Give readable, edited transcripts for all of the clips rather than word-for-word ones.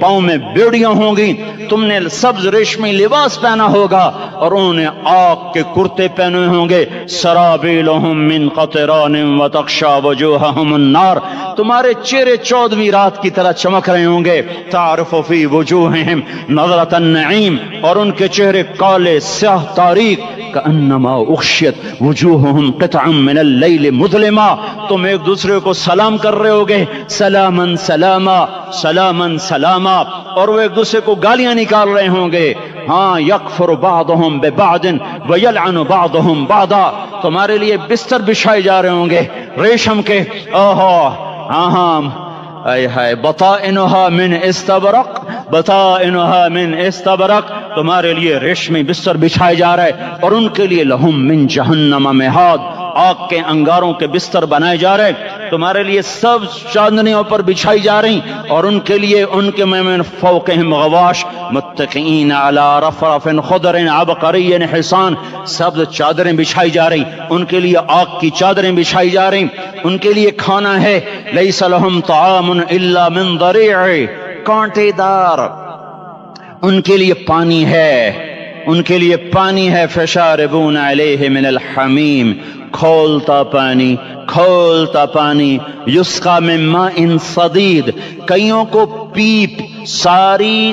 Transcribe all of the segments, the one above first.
پاؤں میں بیڑیاں ہوں گی, تم نے سبز ریشمی لباس پہنا ہوگا اور انہوں نے آگ کے کرتے پہنے ہوں گے. سرابیلہم من قطران وتغشی وجوہہم النار, تمہارے چہرے 14ویں رات کی طرح چمک رہے ہوں گے. تعرف فی وجوہہم نظرۃ النعیم, اور ان کے چہرے کالے سیاہ تاریک. کأنما اغشیت وجوہہم قطعا من اللیل مظلما, تم ایک دوسرے کو سلام کر رہے ہوگے, سلامن سلاما سلامن سلاما, اور وہ ایک دوسرے کو گالیاں نکال رہے ہوں گے. ہاں, یکفر بعضہم ببعض ویلعن بعضہم بعضا, تمہارے لیے بستر بچھائے جا رہے ہوں گے ریشم کے. ہاں اے ہائے, بطائنہا من استبرق بطائنہا من استبرق, تمہارے لیے ریشمی بستر بچھائے جا رہے, اور ان کے لیے لہم من جہنم مہاد, آگ کے انگاروں کے بستر بنائے جا رہے, تمہارے لیے سب چاندنیوں پر بچھائی جا رہی, اور ان کے لیے ان کے من فوقہم غواش متکئین علی رفرف خضر عبقری حسان, سب چادریں بچھائی جا رہی, ان کے لیے آگ کی چادریں بچھائی جا رہی. ان کے لیے کھانا ہے, لیس لہم طعام الا من ضریع, کانٹے دار. ان کے لیے پانی ہے, ان کے لیے پانی ہے. فشاربون علیہ من الحمیم, کھولتا پانی کھولتا پانی. یسقا من ماء صدید, کئیوں کو پیپ سارے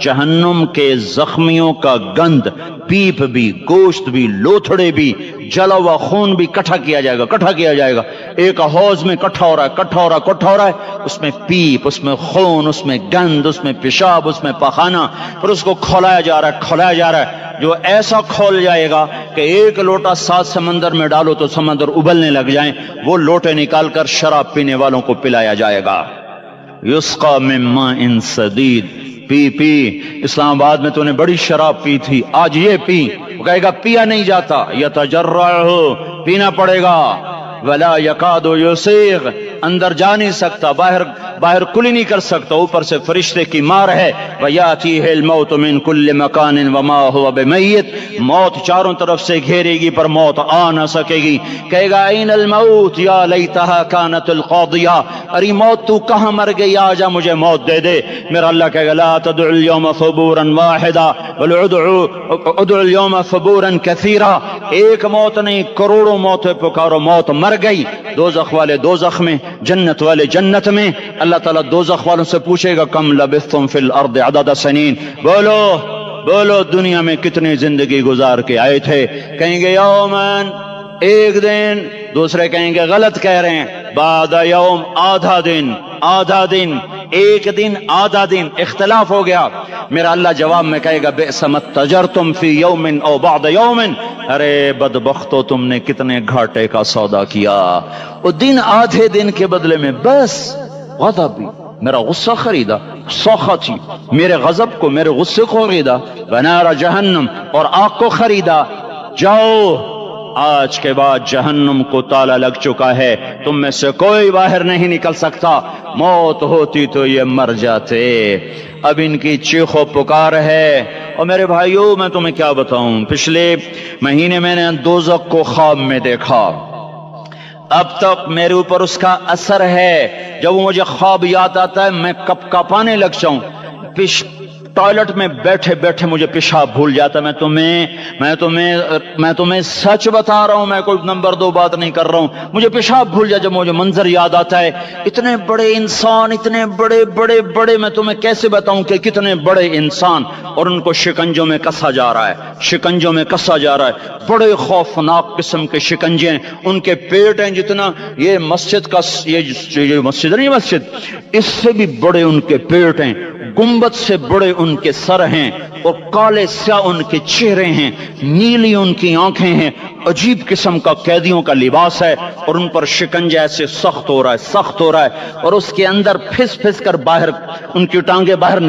جہنم کے زخمیوں کا گند, پیپ بھی, گوشت بھی, لوتھڑے بھی, جلا ہوا خون بھی کٹھا کیا جائے گا, کٹھا کیا جائے گا. ایک حوض میں کٹھا ہو رہا ہے, اس میں پیپ, اس میں خون, اس میں گند, اس میں پیشاب, اس میں پخانہ, پھر اس کو کھولایا جا رہا ہے. جو ایسا کھول جائے گا کہ ایک لوٹا 7 سمندر میں ڈالو تو سمندر ابلنے لگ جائیں, وہ لوٹے نکال کر شراب پینے والوں کو پلایا جائے گا. یسقا من ماء صدید, پی اسلام آباد میں تو نے بڑی شراب پی تھی, آج یہ پی. وہ کہے گا پیا نہیں جاتا, یتجرعہ, پینا پڑے گا. ولا یکاد یسیغ, اندر جا نہیں سکتا, باہر کلی نہیں کر سکتا, اوپر سے فرشتے کی مار ہے. ویاتیہ الموت من کل مکان وما هو بمیت, موت چاروں طرف سے گھیرے گی پر موت آ نہ سکے گی. کہے گا این الموت یا لیتہا کانت القاضیہ, ارے موت تو کہاں مر گئی, آ جا مجھے موت دے دے. میرا اللہ کہے گا لا تدعوا اليوم ثبورا واحدا بل ادعوا اليوم ثبورا کثیرا, ایک موت نہیں کروڑوں موتیں پکارو, موت مر گئی. دوزخ والے دوزخ میں, جنت والے جنت میں. اللہ تعالیٰ دوزخ والوں سے پوچھے گا کم لبثتم فی الارض عدد سنین, بولو دنیا میں کتنی زندگی گزار کے آئے تھے. کہیں گے یومن, ایک دن. دوسرے کہیں گے غلط کہہ رہے ہیں, بعد یوم, آدھا دن, ایک دن, آدھا دن, اختلاف ہو گیا. میرا اللہ جواب میں کہے گا بئس ما تجرتم فی یوم او بعد یوم, ارے بدبختو تم نے کتنے گھاٹے کا سودا کیا. وہ دن, آدھے دن کے بدلے میں بس غضب, میرا غصہ خریدا, سخطی, میرے غضب کو, میرے غصے کو خریدا. بنار جہنم, اور آگ کو خریدا. جاؤ, آج کے بعد جہنم کو تالا لگ چکا ہے, تم میں سے کوئی باہر نہیں نکل سکتا. موت ہوتی تو یہ مر جاتے. اب ان کی چیخ و پکار ہے. اور میرے بھائیوں, میں تمہیں کیا بتاؤں, پچھلے مہینے میں نے دوزخ کو خواب میں دیکھا. اب تک میرے اوپر اس کا اثر ہے. جب وہ مجھے خواب یاد آتا ہے میں کپ کپانے لگ جاؤں. ٹوائلٹ میں بیٹھے بیٹھے مجھے پیشاب بھول جاتا. میں تمہیں سچ بتا رہا ہوں, میں کوئی نمبر 2 بات نہیں کر رہا ہوں. مجھے پیشاب بھول جاتا جب مجھے منظر یاد آتا ہے. اتنے بڑے انسان, اتنے بڑے, میں تمہیں کیسے بتاؤں کہ کتنے بڑے انسان, اور ان کو شکنجوں میں کسا جا رہا ہے, بڑے خوفناک قسم کے شکنجے ہیں. ان کے پیٹ ہیں جتنا یہ مسجد کا, یہ مسجد نہیں, مسجد اس سے بھی بڑے ان کے پیٹ ہیں. گنبد سے بڑے ان کے سر ہیں, اور کالے سیاہ ان کے چہرے ہیں, نیلی ان کی آنکھیں ہیں. عجیب قسم کا قیدیوں کا لباس ہے, اور ان پر شکنجہ ایسے سخت ہو رہا ہے, اور اس کے اندر پھس کر باہر ان کی ٹانگیں باہر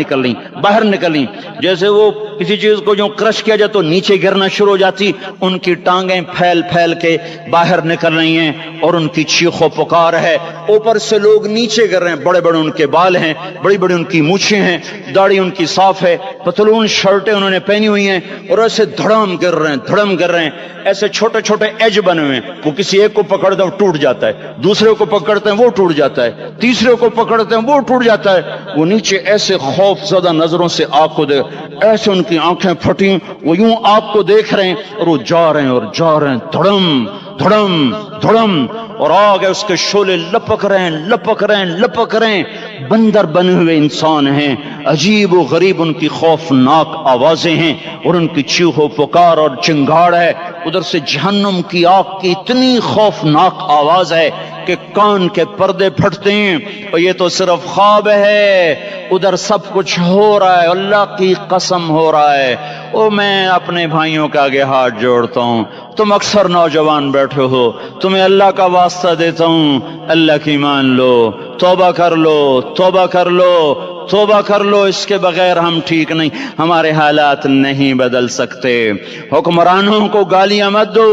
نکلیں جیسے وہ کسی چیز کو جو کرش کیا جائے تو نیچے گرنا شروع ہو جاتی. ان کی ٹانگیں پھیل کے باہر نکل رہی ہیں, اور ان کی چیخ و پکار ہے. اوپر سے لوگ نیچے گر رہے ہیں, بڑے ان کے بال ہیں, بڑی ان کی مونچھیں ہیں, داڑھی ان کی صاف ہے, پتلون شرٹیں انہوں نے پہنی ہوئی ہیں, اور ایسے دھڑم گر رہے ہیں, ایسے چھوٹے چھوٹے ایج بنے ہوئے ہیں، وہ کسی ایک کو پکڑتے ہیں وہ ٹوٹ جاتا ہے، دوسرے کو پکڑتے ہیں وہ ٹوٹ جاتا ہے، تیسرے کو پکڑتے ہیں وہ ٹوٹ جاتا ہے۔ وہ نیچے ایسے خوف زدہ نظروں سے آگ کو دیکھ، ایسے ان کی آنکھیں پھٹی، وہ یوں آگ کو دیکھ رہے ہیں اور وہ جا رہے ہیں اور جا رہے ہیں، دھڑم دھڑم دھڑم، اور آگ ہے اس کے شعلے لپک رہے ہیں لپک رہے ہیں لپک رہے ہیں۔ بندر بنے ہوئے انسان ہیں، عجیب و غریب ان کی خوفناک آوازیں ہیں اور ان کی چیخ و پکار اور چنگاڑ ہے۔ ادھر سے جہنم کی آگ کی اتنی خوفناک آواز ہے کہ کان کے پردے پھٹتے ہیں، اور یہ تو صرف خواب ہے، ادھر سب کچھ ہو رہا ہے، اللہ کی قسم ہو رہا ہے۔ او میں اپنے بھائیوں کے آگے ہاتھ جوڑتا ہوں، تم اکثر نوجوان بیٹھے ہو، تمہیں اللہ کا واسطہ دیتا ہوں، اللہ کی مان لو، توبہ کر لو، توبہ کر لو، توبہ کر لو، اس کے بغیر ہم ٹھیک نہیں، ہمارے حالات نہیں بدل سکتے۔ حکمرانوں کو گالیاں مت دو،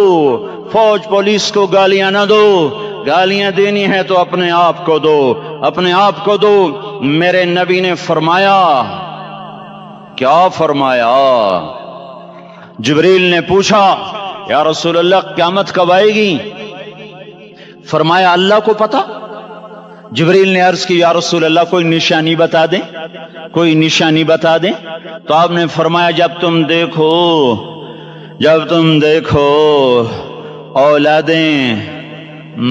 فوج پولیس کو گالیاں نہ دو، گالیاں دینی ہے تو اپنے آپ کو دو، اپنے آپ کو دو۔ میرے نبی نے فرمایا، کیا فرمایا؟ جبریل نے پوچھا یا رسول اللہ قیامت کب آئے گی؟ فرمایا اللہ کو پتا۔ جبریل نے عرض کی یا رسول اللہ کوئی نشانی بتا دیں، کوئی نشانی بتا دیں۔ تو آپ نے فرمایا جب تم دیکھو اولادیں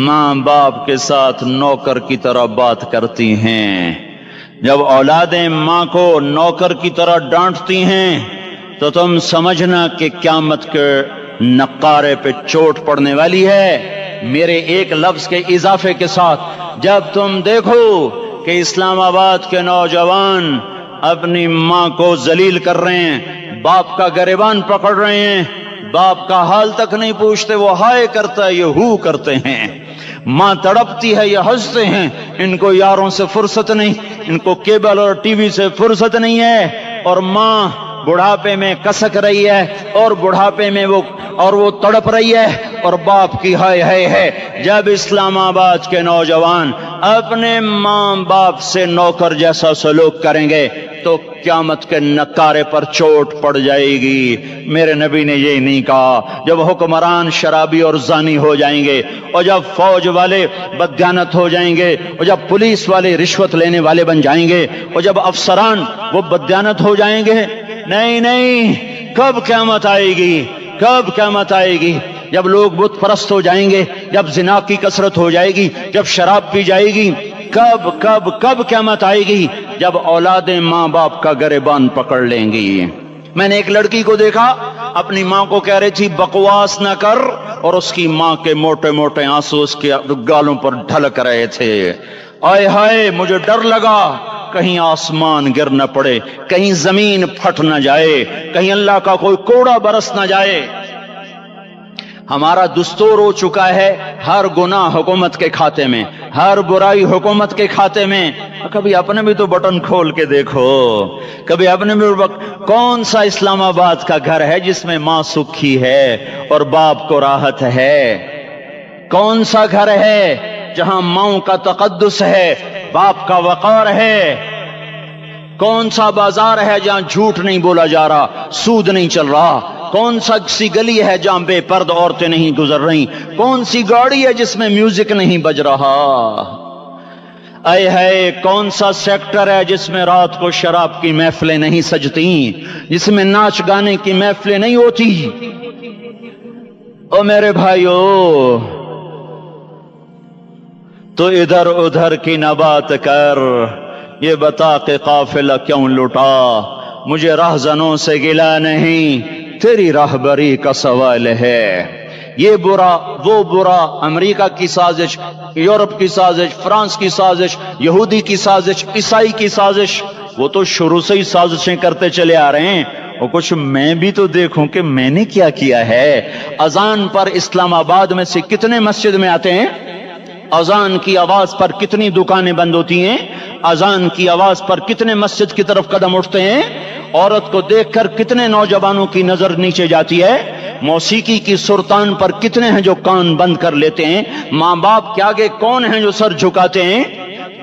ماں باپ کے ساتھ نوکر کی طرح بات کرتی ہیں، جب اولادیں ماں کو نوکر کی طرح ڈانٹتی ہیں، تو تم سمجھنا کہ قیامت کے نقارے پہ چوٹ پڑنے والی ہے۔ میرے ایک لفظ کے اضافے کے ساتھ، جب تم دیکھو کہ اسلام آباد کے نوجوان اپنی ماں کو ذلیل کر رہے ہیں، باپ کا گریبان پکڑ رہے ہیں، باپ کا حال تک نہیں پوچھتے، وہ ہائے کرتا ہے یہ ہو کرتے ہیں، ماں تڑپتی ہے یہ ہنستے ہیں، ان کو یاروں سے فرصت نہیں، ان کو کیبل اور ٹی وی سے فرصت نہیں ہے، اور ماں بڑھاپے میں کسک رہی ہے اور بڑھاپے میں وہ تڑپ رہی ہے، اور باپ کی ہائے ہائے ہے۔ جب اسلام آباد کے نوجوان اپنے ماں باپ سے نوکر جیسا سلوک کریں گے تو قیامت کے نکارے پر چوٹ پڑ جائے گی۔ میرے نبی نے یہ نہیں کہا جب حکمران شرابی اور زانی ہو جائیں گے، اور جب فوج والے بددیانت ہو جائیں گے، اور جب پولیس والے رشوت لینے والے بن جائیں گے، اور جب افسران وہ بددیانت ہو جائیں گے، نہیں، کب قیامت آئے گی؟ کب قیامت آئے گی؟ جب لوگ بت پرست ہو جائیں گے، جب زنا کی کثرت ہو جائے گی، جب شراب پی جائے گی، کب قیامت آئے گی؟ جب اولادیں ماں باپ کا گریبان پکڑ لیں گی۔ میں نے ایک لڑکی کو دیکھا، اپنی ماں کو کہہ رہی تھی بکواس نہ کر، اور اس کی ماں کے موٹے موٹے آنسو اس کے گالوں پر ڈھلک رہے تھے۔ آئے ہائے، مجھے ڈر لگا کہیں آسمان گر نہ پڑے، کہیں زمین پھٹ نہ جائے، کہیں اللہ کا کوئی کوڑا برس نہ جائے۔ ہمارا دستور ہو چکا ہے ہر گناہ حکومت کے کھاتے میں، ہر برائی حکومت کے کھاتے میں۔ کبھی اپنے بھی تو بٹن کھول کے دیکھو، کبھی اپنے بھی کون سا اسلام آباد کا گھر ہے جس میں ماں سکھی ہے اور باپ کو راحت ہے؟ کون سا گھر ہے جہاں ماؤں کا تقدس ہے، باپ کا وقار ہے؟ کون سا بازار ہے جہاں جھوٹ نہیں بولا جا رہا، سود نہیں چل رہا؟ کون سا سی گلی ہے جہاں بے پرد عورتیں نہیں گزر رہی؟ کون سی گاڑی ہے جس میں میوزک نہیں بج رہا؟ اے ہے کون سا سیکٹر ہے جس میں رات کو شراب کی محفلیں نہیں سجتی، جس میں ناچ گانے کی محفلیں نہیں ہوتی؟ او میرے بھائیو، تو ادھر ادھر کی نہ بات کر، یہ بتا کہ قافلہ کیوں لٹا؟ مجھے راہزنوں سے گلا نہیں، تیری راہبری کا سوال ہے۔ یہ برا وہ برا، امریکہ کی سازش، یورپ کی سازش، فرانس کی سازش، یہودی کی سازش، عیسائی کی سازش، وہ تو شروع سے ہی سازشیں کرتے چلے آ رہے ہیں۔ اور کچھ میں بھی تو دیکھوں کہ میں نے کیا کیا ہے۔ اذان پر اسلام آباد میں سے کتنے مسجد میں آتے ہیں؟ اذان کی آواز پر کتنی دکانیں بند ہوتی ہیں؟ اذان کی آواز پر کتنے مسجد کی طرف قدم اٹھتے ہیں؟ عورت کو دیکھ کر کتنے نوجوانوں کی نظر نیچے جاتی ہے؟ موسیقی کی سرتان پر کتنے ہیں جو کان بند کر لیتے ہیں؟ ماں باپ کے آگے کون ہیں جو سر جھکاتے ہیں؟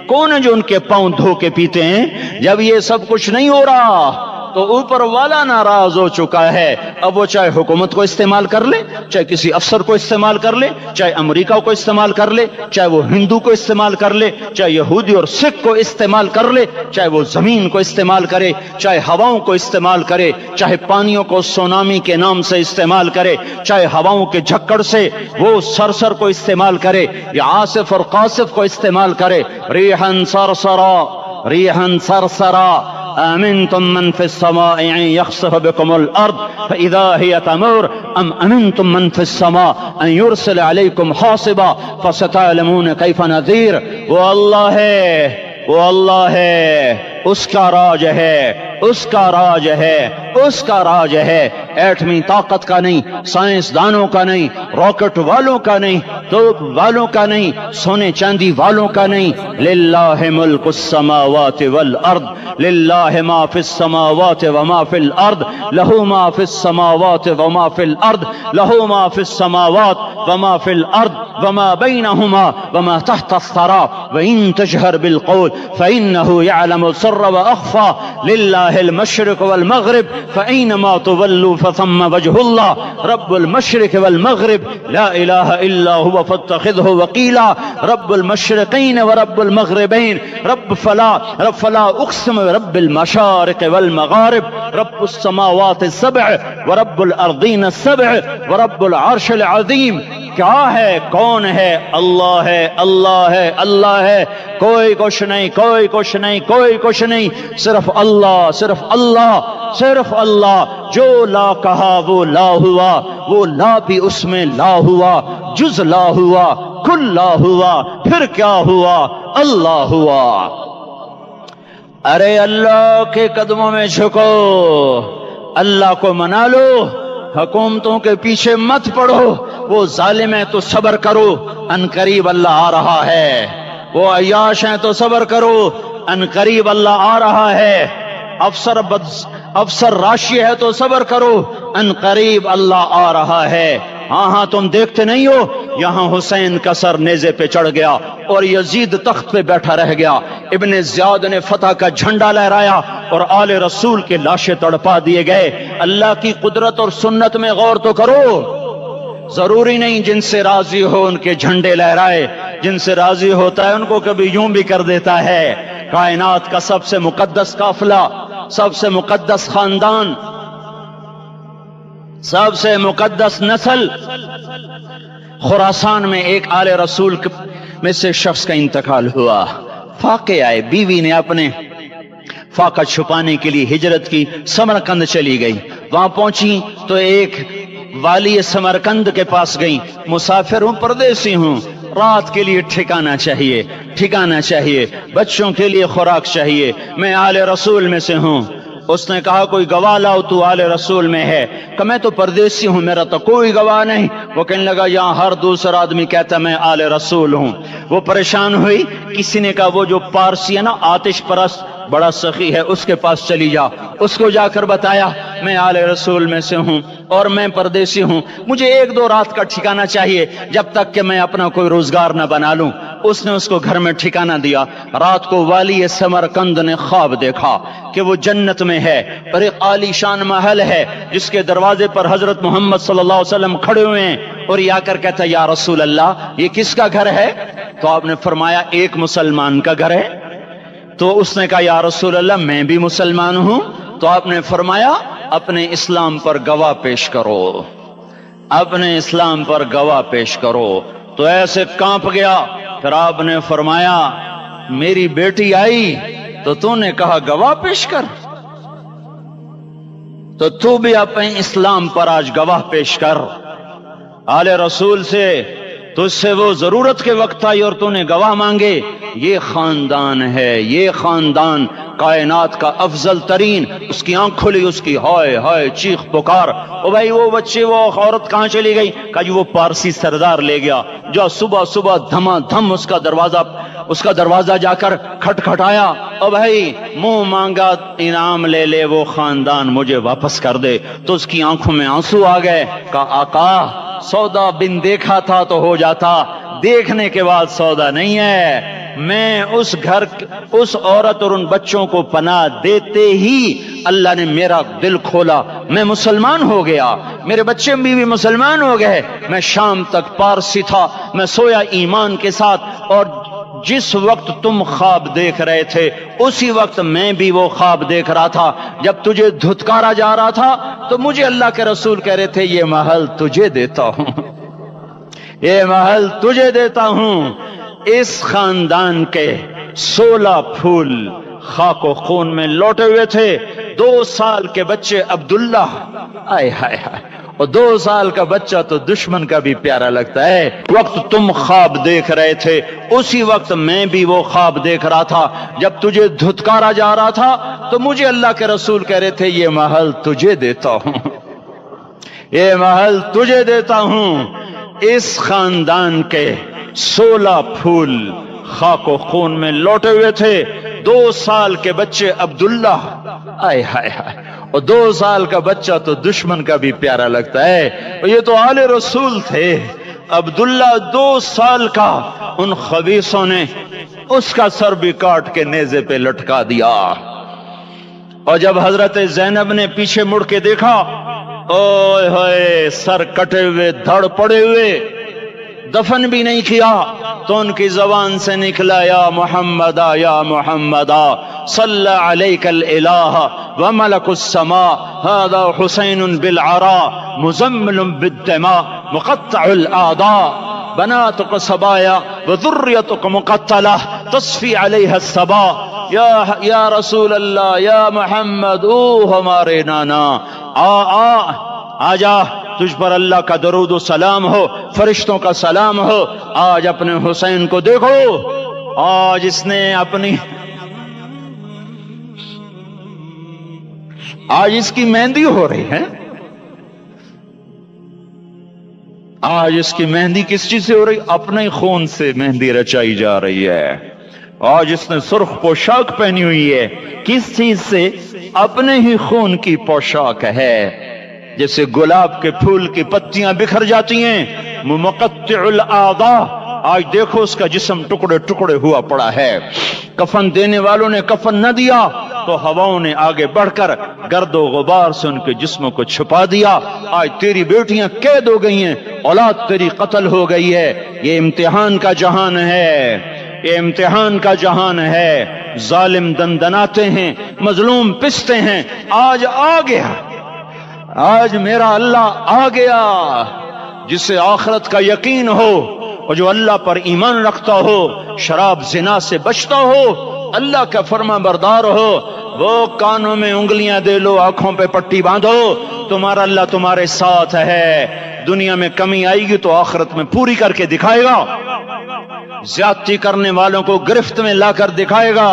کون ہیں جو ان کے پاؤں دھو کے پیتے ہیں؟ جب یہ سب کچھ نہیں ہو رہا تو اوپر والا ناراض ہو چکا ہے. اب وہ چاہے حکومت کو استعمال کر لے, چاہے کسی افسر کو استعمال کر لے, چاہے امریکہ کو استعمال کر لے, چاہے وہ ہندو کو استعمال کر لے, چاہے یہودی اور سکھ کو استعمال کر لے, چاہے وہ زمین کو استعمال کرے, چاہے ہواؤں کو استعمال کرے, چاہے پانیوں کو سونامی کے نام سے استعمال کرے, چاہے ہواؤں کے جھکڑ سے وہ سرسر کو استعمال کرے یا عاصف اور قاصف کو استعمال کرے. ریحن سرسرا ریحن سرسرا أأمنتم من في السماء أن يخسف بكم الأرض فإذا هي تمور أم أمنتم من في السماء أن يرسل عليكم حاصبا فستعلمون كيف نذير. وہ اللہ ہے, وہ اللہ ہے, اس کا راج ہے, اس کا راج ہے, اس کا راج ہے. ایٹمی طاقت کا نہیں, سائنسدانوں کا نہیں, راکٹ والوں کا نہیں, توپ والوں کا نہیں, سونے چاندی والوں کا نہیں. للہ ملک السماوات والارض للہ ما فی السماوات وما فی الارض لہو ما فی السماوات وما فی الارض لہو ما فی السماوات وما فی الارض وما بینہما وما تحت الثرى وإن تجهر بالقول فإنه يعلم السر وأخفى لله المشرق والمغرب فأينما تولوا فثم وجه الله رب المشرق والمغرب لا إله إلا هو فاتخذه وكيلا رب المشرقين ورب المغربين رب فلا أقسم برب المشارق والمغارب رب السماوات السبع ورب الأرضين السبع ورب العرش العظيم. کیا ہے, کون ہے؟ اللہ ہے, اللہ ہے, اللہ ہے. کوئی کچھ نہیں, کوئی کچھ نہیں, کوئی کچھ نہیں, صرف اللہ, صرف اللہ, صرف اللہ. جو لا کہا وہ لا ہوا, وہ لا بھی اس میں لا ہوا, جز لا ہوا, کل لا ہوا, پھر کیا ہوا؟ اللہ ہوا. ارے اللہ کے قدموں میں جھکو, اللہ کو منا لو, حکومتوں کے پیچھے مت پڑو. وہ ظالم ہے تو صبر کرو, ان قریب اللہ آ رہا ہے. وہ عیاش ہیں تو صبر کرو, ان قریب اللہ آ رہا ہے. افسر راشی ہے تو صبر کرو, ان قریب اللہ آ رہا ہے. ہاں ہاں, تم دیکھتے نہیں ہو, یہاں حسین کا سر نیزے پہ چڑھ گیا اور یزید تخت پہ بیٹھا رہ گیا. ابن زیاد نے فتح کا جھنڈا لہرایا اور آل رسول کے لاشیں تڑپا دیے گئے. اللہ کی قدرت اور سنت میں غور تو کرو. ضروری نہیں جن سے راضی ہو ان کے جھنڈے لہرائے, جن سے راضی ہوتا ہے ان کو کبھی یوں بھی کر دیتا ہے. کائنات کا سب سے مقدس قافلہ, سب سے مقدس خاندان, سب سے مقدس نسل, خراسان میں ایک آل رسول میں سے شخص کا انتقال ہوا. فاقے آئے, بیوی نے اپنے فاقہ چھپانے کے لیے ہجرت کی, سمرقند چلی گئی. وہاں پہنچی تو ایک والی سمرقند کے پاس گئی. مسافر ہوں, پردیسی ہوں, رات کے لیے ٹھکانہ چاہیے, ٹھکانہ چاہیے, بچوں کے لیے خوراک چاہیے, میں آل رسول میں سے ہوں. اس نے کہا کوئی گواہ لاؤ, تو آل رسول میں ہے. کہ میں تو پردیسی ہوں, میرا تو کوئی گواہ نہیں. وہ کہنے لگا یہاں ہر دوسرا آدمی کہتا میں آل رسول ہوں. وہ پریشان ہوئی. کسی نے کہا وہ جو پارسی ہے نا, آتش پرست, بڑا سخی ہے, اس کے پاس چلی جا. اس کو جا کر بتایا میں آل رسول میں سے ہوں اور میں پردیسی ہوں, مجھے 1-2 رات کا ٹھکانہ چاہیے جب تک کہ میں اپنا کوئی روزگار نہ بنا لوں. اس نے اس کو گھر میں ٹھکانہ دیا. رات کو والی سمرقند نے خواب دیکھا کہ وہ جنت میں ہے اور ایک عالی شان محل ہے جس کے دروازے پر حضرت محمد صلی اللہ علیہ وسلم کھڑے ہوئے ہیں. اور یہ آ کر کہتا یا رسول اللہ یہ کس کا گھر ہے؟ تو آپ نے فرمایا ایک مسلمان کا گھر ہے. تو اس نے کہا یا رسول اللہ میں بھی مسلمان ہوں. تو آپ نے فرمایا اپنے اسلام پر گواہ پیش کرو, اپنے اسلام پر گواہ پیش کرو. تو ایسے کانپ گیا. پھر آپ نے فرمایا میری بیٹی آئی تو تو نے کہا گواہ پیش کر, تو تو بھی اپنے اسلام پر آج گواہ پیش کر. آل رسول سے تجھ سے وہ ضرورت کے وقت آئی اور تو نے گواہ مانگے. یہ خاندان ہے, یہ خاندان کائنات کا افضل ترین. اس کی آنکھ کھلی, اس کی ہائے ہائے چیخ پکار, او بھائی وہ بچے وہ عورت کہاں چلی گئی؟ کہا جی وہ پارسی سردار لے گیا. جو صبح صبح دھما دھم اس کا دروازہ جا کر کھٹکھٹایا, او بھائی منہ مانگا انعام لے لے, وہ خاندان مجھے واپس کر دے. تو اس کی آنکھوں میں آنسو آ گئے. کہا آقا سودا بن دیکھا تھا تو ہو جاتا, دیکھنے کے بعد سودا نہیں ہے. میں اس گھر, اس عورت اور ان بچوں کو پناہ دیتے ہی اللہ نے میرا دل کھولا، میں مسلمان ہو گیا، میرے بچے بھی مسلمان ہو گئے۔ میں شام تک پارسی تھا، میں سویا ایمان کے ساتھ، اور جس وقت تم خواب دیکھ رہے تھے اسی وقت میں بھی وہ خواب دیکھ رہا تھا۔ جب تجھے دھتکارا جا رہا تھا تو مجھے اللہ کے رسول کہہ رہے تھے یہ محل تجھے دیتا ہوں، یہ محل تجھے دیتا ہوں۔ اس خاندان کے 16 پھول خاک و خون میں لوٹے ہوئے تھے۔ 2 سال کے بچے عبداللہ، آئے ہائے ہائے، اور 2 سال کا بچہ تو دشمن کا بھی پیارا لگتا ہے۔ وقت تم خواب دیکھ رہے تھے اسی وقت میں بھی وہ خواب دیکھ رہا تھا۔ جب تجھے دھتکارا جا رہا تھا تو مجھے اللہ کے رسول کہہ رہے تھے یہ محل تجھے دیتا ہوں، یہ محل تجھے دیتا ہوں۔ اس خاندان کے 16 پھول خاک و خون میں لوٹے ہوئے تھے۔ 2 سال کے بچے عبداللہ، آئے ہائے ہائے، اور 2 سال کا بچہ تو دشمن کا بھی پیارا لگتا ہے۔ اور یہ تو آل رسول تھے۔ عبداللہ 2 سال کا، ان خبیثوں نے اس کا سر بھی کاٹ کے نیزے پہ لٹکا دیا۔ اور جب حضرت زینب نے پیچھے مڑ کے دیکھا، اوئے ہوئے، سر کٹے ہوئے، دھڑ پڑے ہوئے، دفن بھی نہیں کیا، تو ان کی زبان سے نکلا یا محمدا یا محمدا صلی علیک الالہ وملک السماء هذا حسین بالعراء مزمل بالدماء مقطع الاعضاء بناتك صبايا وذريتك مقتلة تصفي عليها الصبا۔ یا رسول اللہ، یا محمد، او ہمارے نانا، آ جا، تجھ پر اللہ کا درود و سلام ہو، فرشتوں کا سلام ہو۔ آج اپنے حسین کو دیکھو، آج اس نے آج اس کی مہندی ہو رہی ہے۔ آج اس کی مہندی کس چیز سے ہو رہی؟ اپنے ہی خون سے مہندی رچائی جا رہی ہے۔ آج اس نے سرخ پوشاک پہنی ہوئی ہے، کس چیز سے؟ اپنے ہی خون کی پوشاک ہے۔ جیسے گلاب کے پھول کی پتیاں بکھر جاتی ہیں، مقطع الاعضاء، آج دیکھو اس کا جسم ٹکڑے ٹکڑے ہوا پڑا ہے۔ کفن دینے والوں نے کفن نہ دیا تو ہواؤں نے آگے بڑھ کر گرد و غبار سے ان کے جسموں کو چھپا دیا۔ آج تیری بیٹیاں قید ہو گئی ہیں، اولاد تیری قتل ہو گئی ہے۔ یہ امتحان کا جہان ہے، یہ امتحان کا جہان ہے۔ ظالم دندناتے ہیں، مظلوم پستے ہیں۔ آج آ گیا، آج میرا اللہ آ گیا۔ جسے آخرت کا یقین ہو اور جو اللہ پر ایمان رکھتا ہو، شراب زنا سے بچتا ہو، اللہ کا فرما بردار ہو، وہ کانوں میں انگلیاں دے لو، آنکھوں پہ پٹی باندھو، تمہارا اللہ تمہارے ساتھ ہے۔ دنیا میں کمی آئے گی تو آخرت میں پوری کر کے دکھائے گا، زیادتی کرنے والوں کو گرفت میں لا کر دکھائے گا۔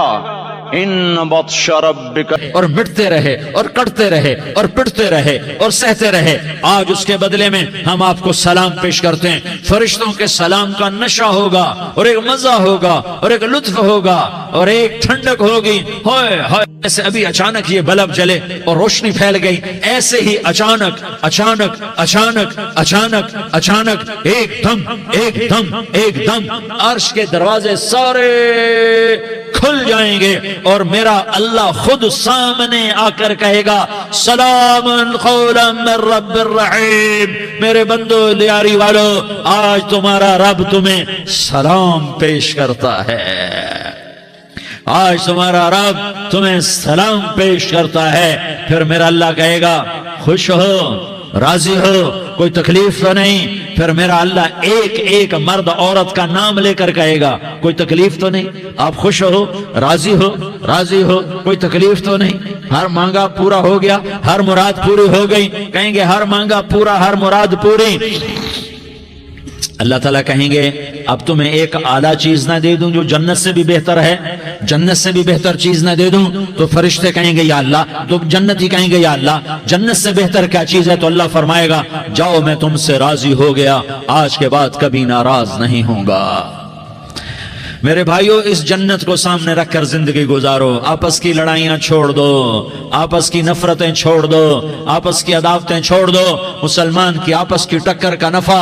ان بطش ربک، اور مٹتے رہے اور کٹتے رہے اور پٹتے رہے اور سہتے رہے۔ آج اس کے بدلے میں ہم آپ کو سلام پیش کرتے ہیں۔ فرشتوں کے سلام کا نشہ ہوگا اور ایک مزہ ہوگا اور ایک لطف ہوگا اور ایک ٹھنڈک ہوگی۔ ہوئے ہوئے، ایسے ابھی اچانک یہ بلب جلے اور روشنی پھیل گئی، ایسے ہی اچانک اچانک اچانک اچانک اچانک ایک دم ایک دم ایک دم عرش کے دروازے سارے کھل جائیں گے اور میرا اللہ خود سامنے آ کر کہے گا سلام قولا من رب الرحیم۔ میرے بندو لیاری والو، آج تمہارا رب تمہیں سلام پیش کرتا ہے، آج تمہارا رب تمہیں سلام پیش کرتا ہے۔ پھر میرا اللہ کہے گا خوش ہو، راضی ہو، کوئی تکلیف تو نہیں؟ پھر میرا اللہ ایک ایک مرد عورت کا نام لے کر کہے گا کوئی تکلیف تو نہیں؟ آپ خوش ہو، راضی ہو، راضی ہو، کوئی تکلیف تو نہیں؟ ہر مانگا پورا ہو گیا، ہر مراد پوری ہو گئی؟ کہیں گے ہر مانگا پورا، ہر مراد پوری۔ اللہ تعالیٰ کہیں گے اب تمہیں ایک اعلیٰ چیز نہ دے دوں جو جنت سے بھی بہتر ہے؟ جنت سے بھی بہتر چیز نہ دے دوں؟ تو فرشتے کہیں گے یا اللہ، تو جنتی کہیں گے یا اللہ جنت سے بہتر کیا چیز ہے؟ تو اللہ فرمائے گا جاؤ میں تم سے راضی ہو گیا، آج کے بعد کبھی ناراض نہیں ہوں گا۔ میرے بھائیو، اس جنت کو سامنے رکھ کر زندگی گزارو۔ آپس کی لڑائیاں چھوڑ دو، آپس کی نفرتیں چھوڑ دو، آپس کی عداوتیں چھوڑ دو۔ مسلمان کی آپس کی ٹکر کا نفع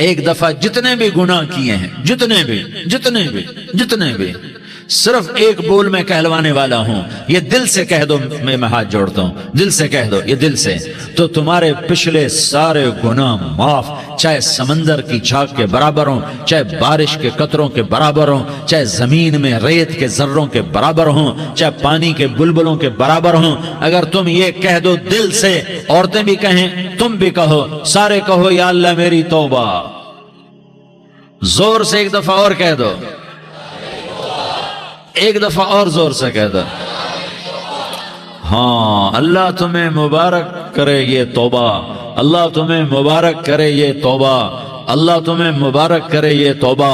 ایک دفعہ جتنے بھی گناہ کیے ہیں، جتنے بھی صرف ایک بول میں کہلوانے والا ہوں، یہ دل سے کہہ دو، میں ہاتھ جوڑتا ہوں، دل سے کہہ دو، یہ دل سے، تو تمہارے پچھلے سارے گناہ معاف، چاہے سمندر کی جھاگ کے برابر ہوں، چاہے بارش کے قطروں کے برابر ہوں، چاہے زمین میں ریت کے ذروں کے برابر ہوں، چاہے پانی کے بلبلوں کے برابر ہوں۔ اگر تم یہ کہہ دو دل سے، عورتیں بھی کہیں، تم بھی کہو، سارے کہو یا اللہ میری توبہ، زور سے ایک دفعہ اور کہہ دو، ایک دفعہ اور زور سے کہہ دو۔ ہاں، اللہ تمہیں مبارک کرے یہ توبہ، اللہ تمہیں مبارک کرے یہ توبہ، اللہ تمہیں مبارک کرے یہ توبہ۔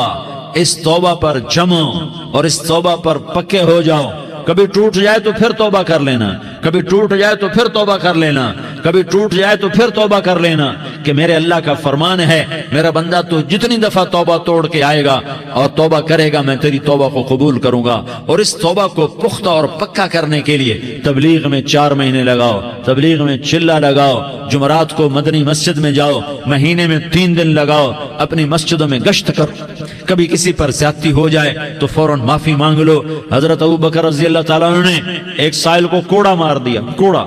اس توبہ پر جمو اور اس توبہ پر پکے ہو جاؤ۔ کبھی ٹوٹ جائے تو پھر توبہ کر لینا، کبھی ٹوٹ جائے تو پھر توبہ کر لینا، کبھی ٹوٹ جائے تو پھر توبہ کر لینا، کہ میرے اللہ کا فرمان ہے، میرا بندہ تو جتنی دفعہ توبہ توڑ کے آئے گا اور توبہ کرے گا، میں تیری توبہ کو قبول کروں گا۔ اور اس توبہ کو پختہ اور پکا کرنے کے لیے تبلیغ میں 4 مہینے لگاؤ، تبلیغ میں چلہ لگاؤ، جمعرات کو مدنی مسجد میں جاؤ، مہینے میں 3 دن لگاؤ، اپنی مسجدوں میں گشت کرو۔ کبھی کسی پر زیادتی ہو جائے تو فوراً معافی مانگ لو۔ حضرت ابوبکر رضی اللہ تعالیٰ عنہ نے ایک سائل کو کوڑا مار دیا، کوڑا،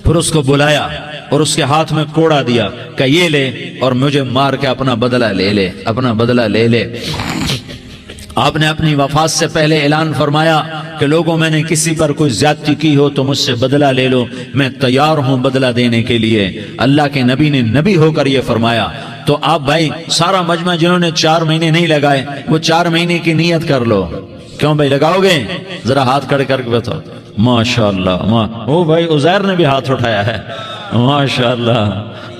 پھر اس کو بلایا اور اس کے ہاتھ میں کوڑا دیا کہ یہ لے اور مجھے مار کے اپنا بدلہ لے لے، اپنا بدلہ لے لے۔ آپ نے اپنی وفات سے پہلے اعلان فرمایا کہ لوگوں، میں نے کسی پر کوئی زیادتی کی ہو تو مجھ سے بدلہ لے لو، میں تیار ہوں بدلہ دینے کے لیے۔ اللہ کے نبی نے نبی ہو کر یہ فرمایا۔ تو آپ بھائی سارا مجمع جنہوں نے 4 مہینے نہیں لگائے، وہ 4 مہینے کی نیت کر لو۔ کیوں بھائی لگاؤ گے؟ ذرا ہاتھ کھڑے کر کے بتاؤ۔ ماشاءاللہ، وہ بھائی عزیر نے بھی ہاتھ اٹھایا ہے، ماشاءاللہ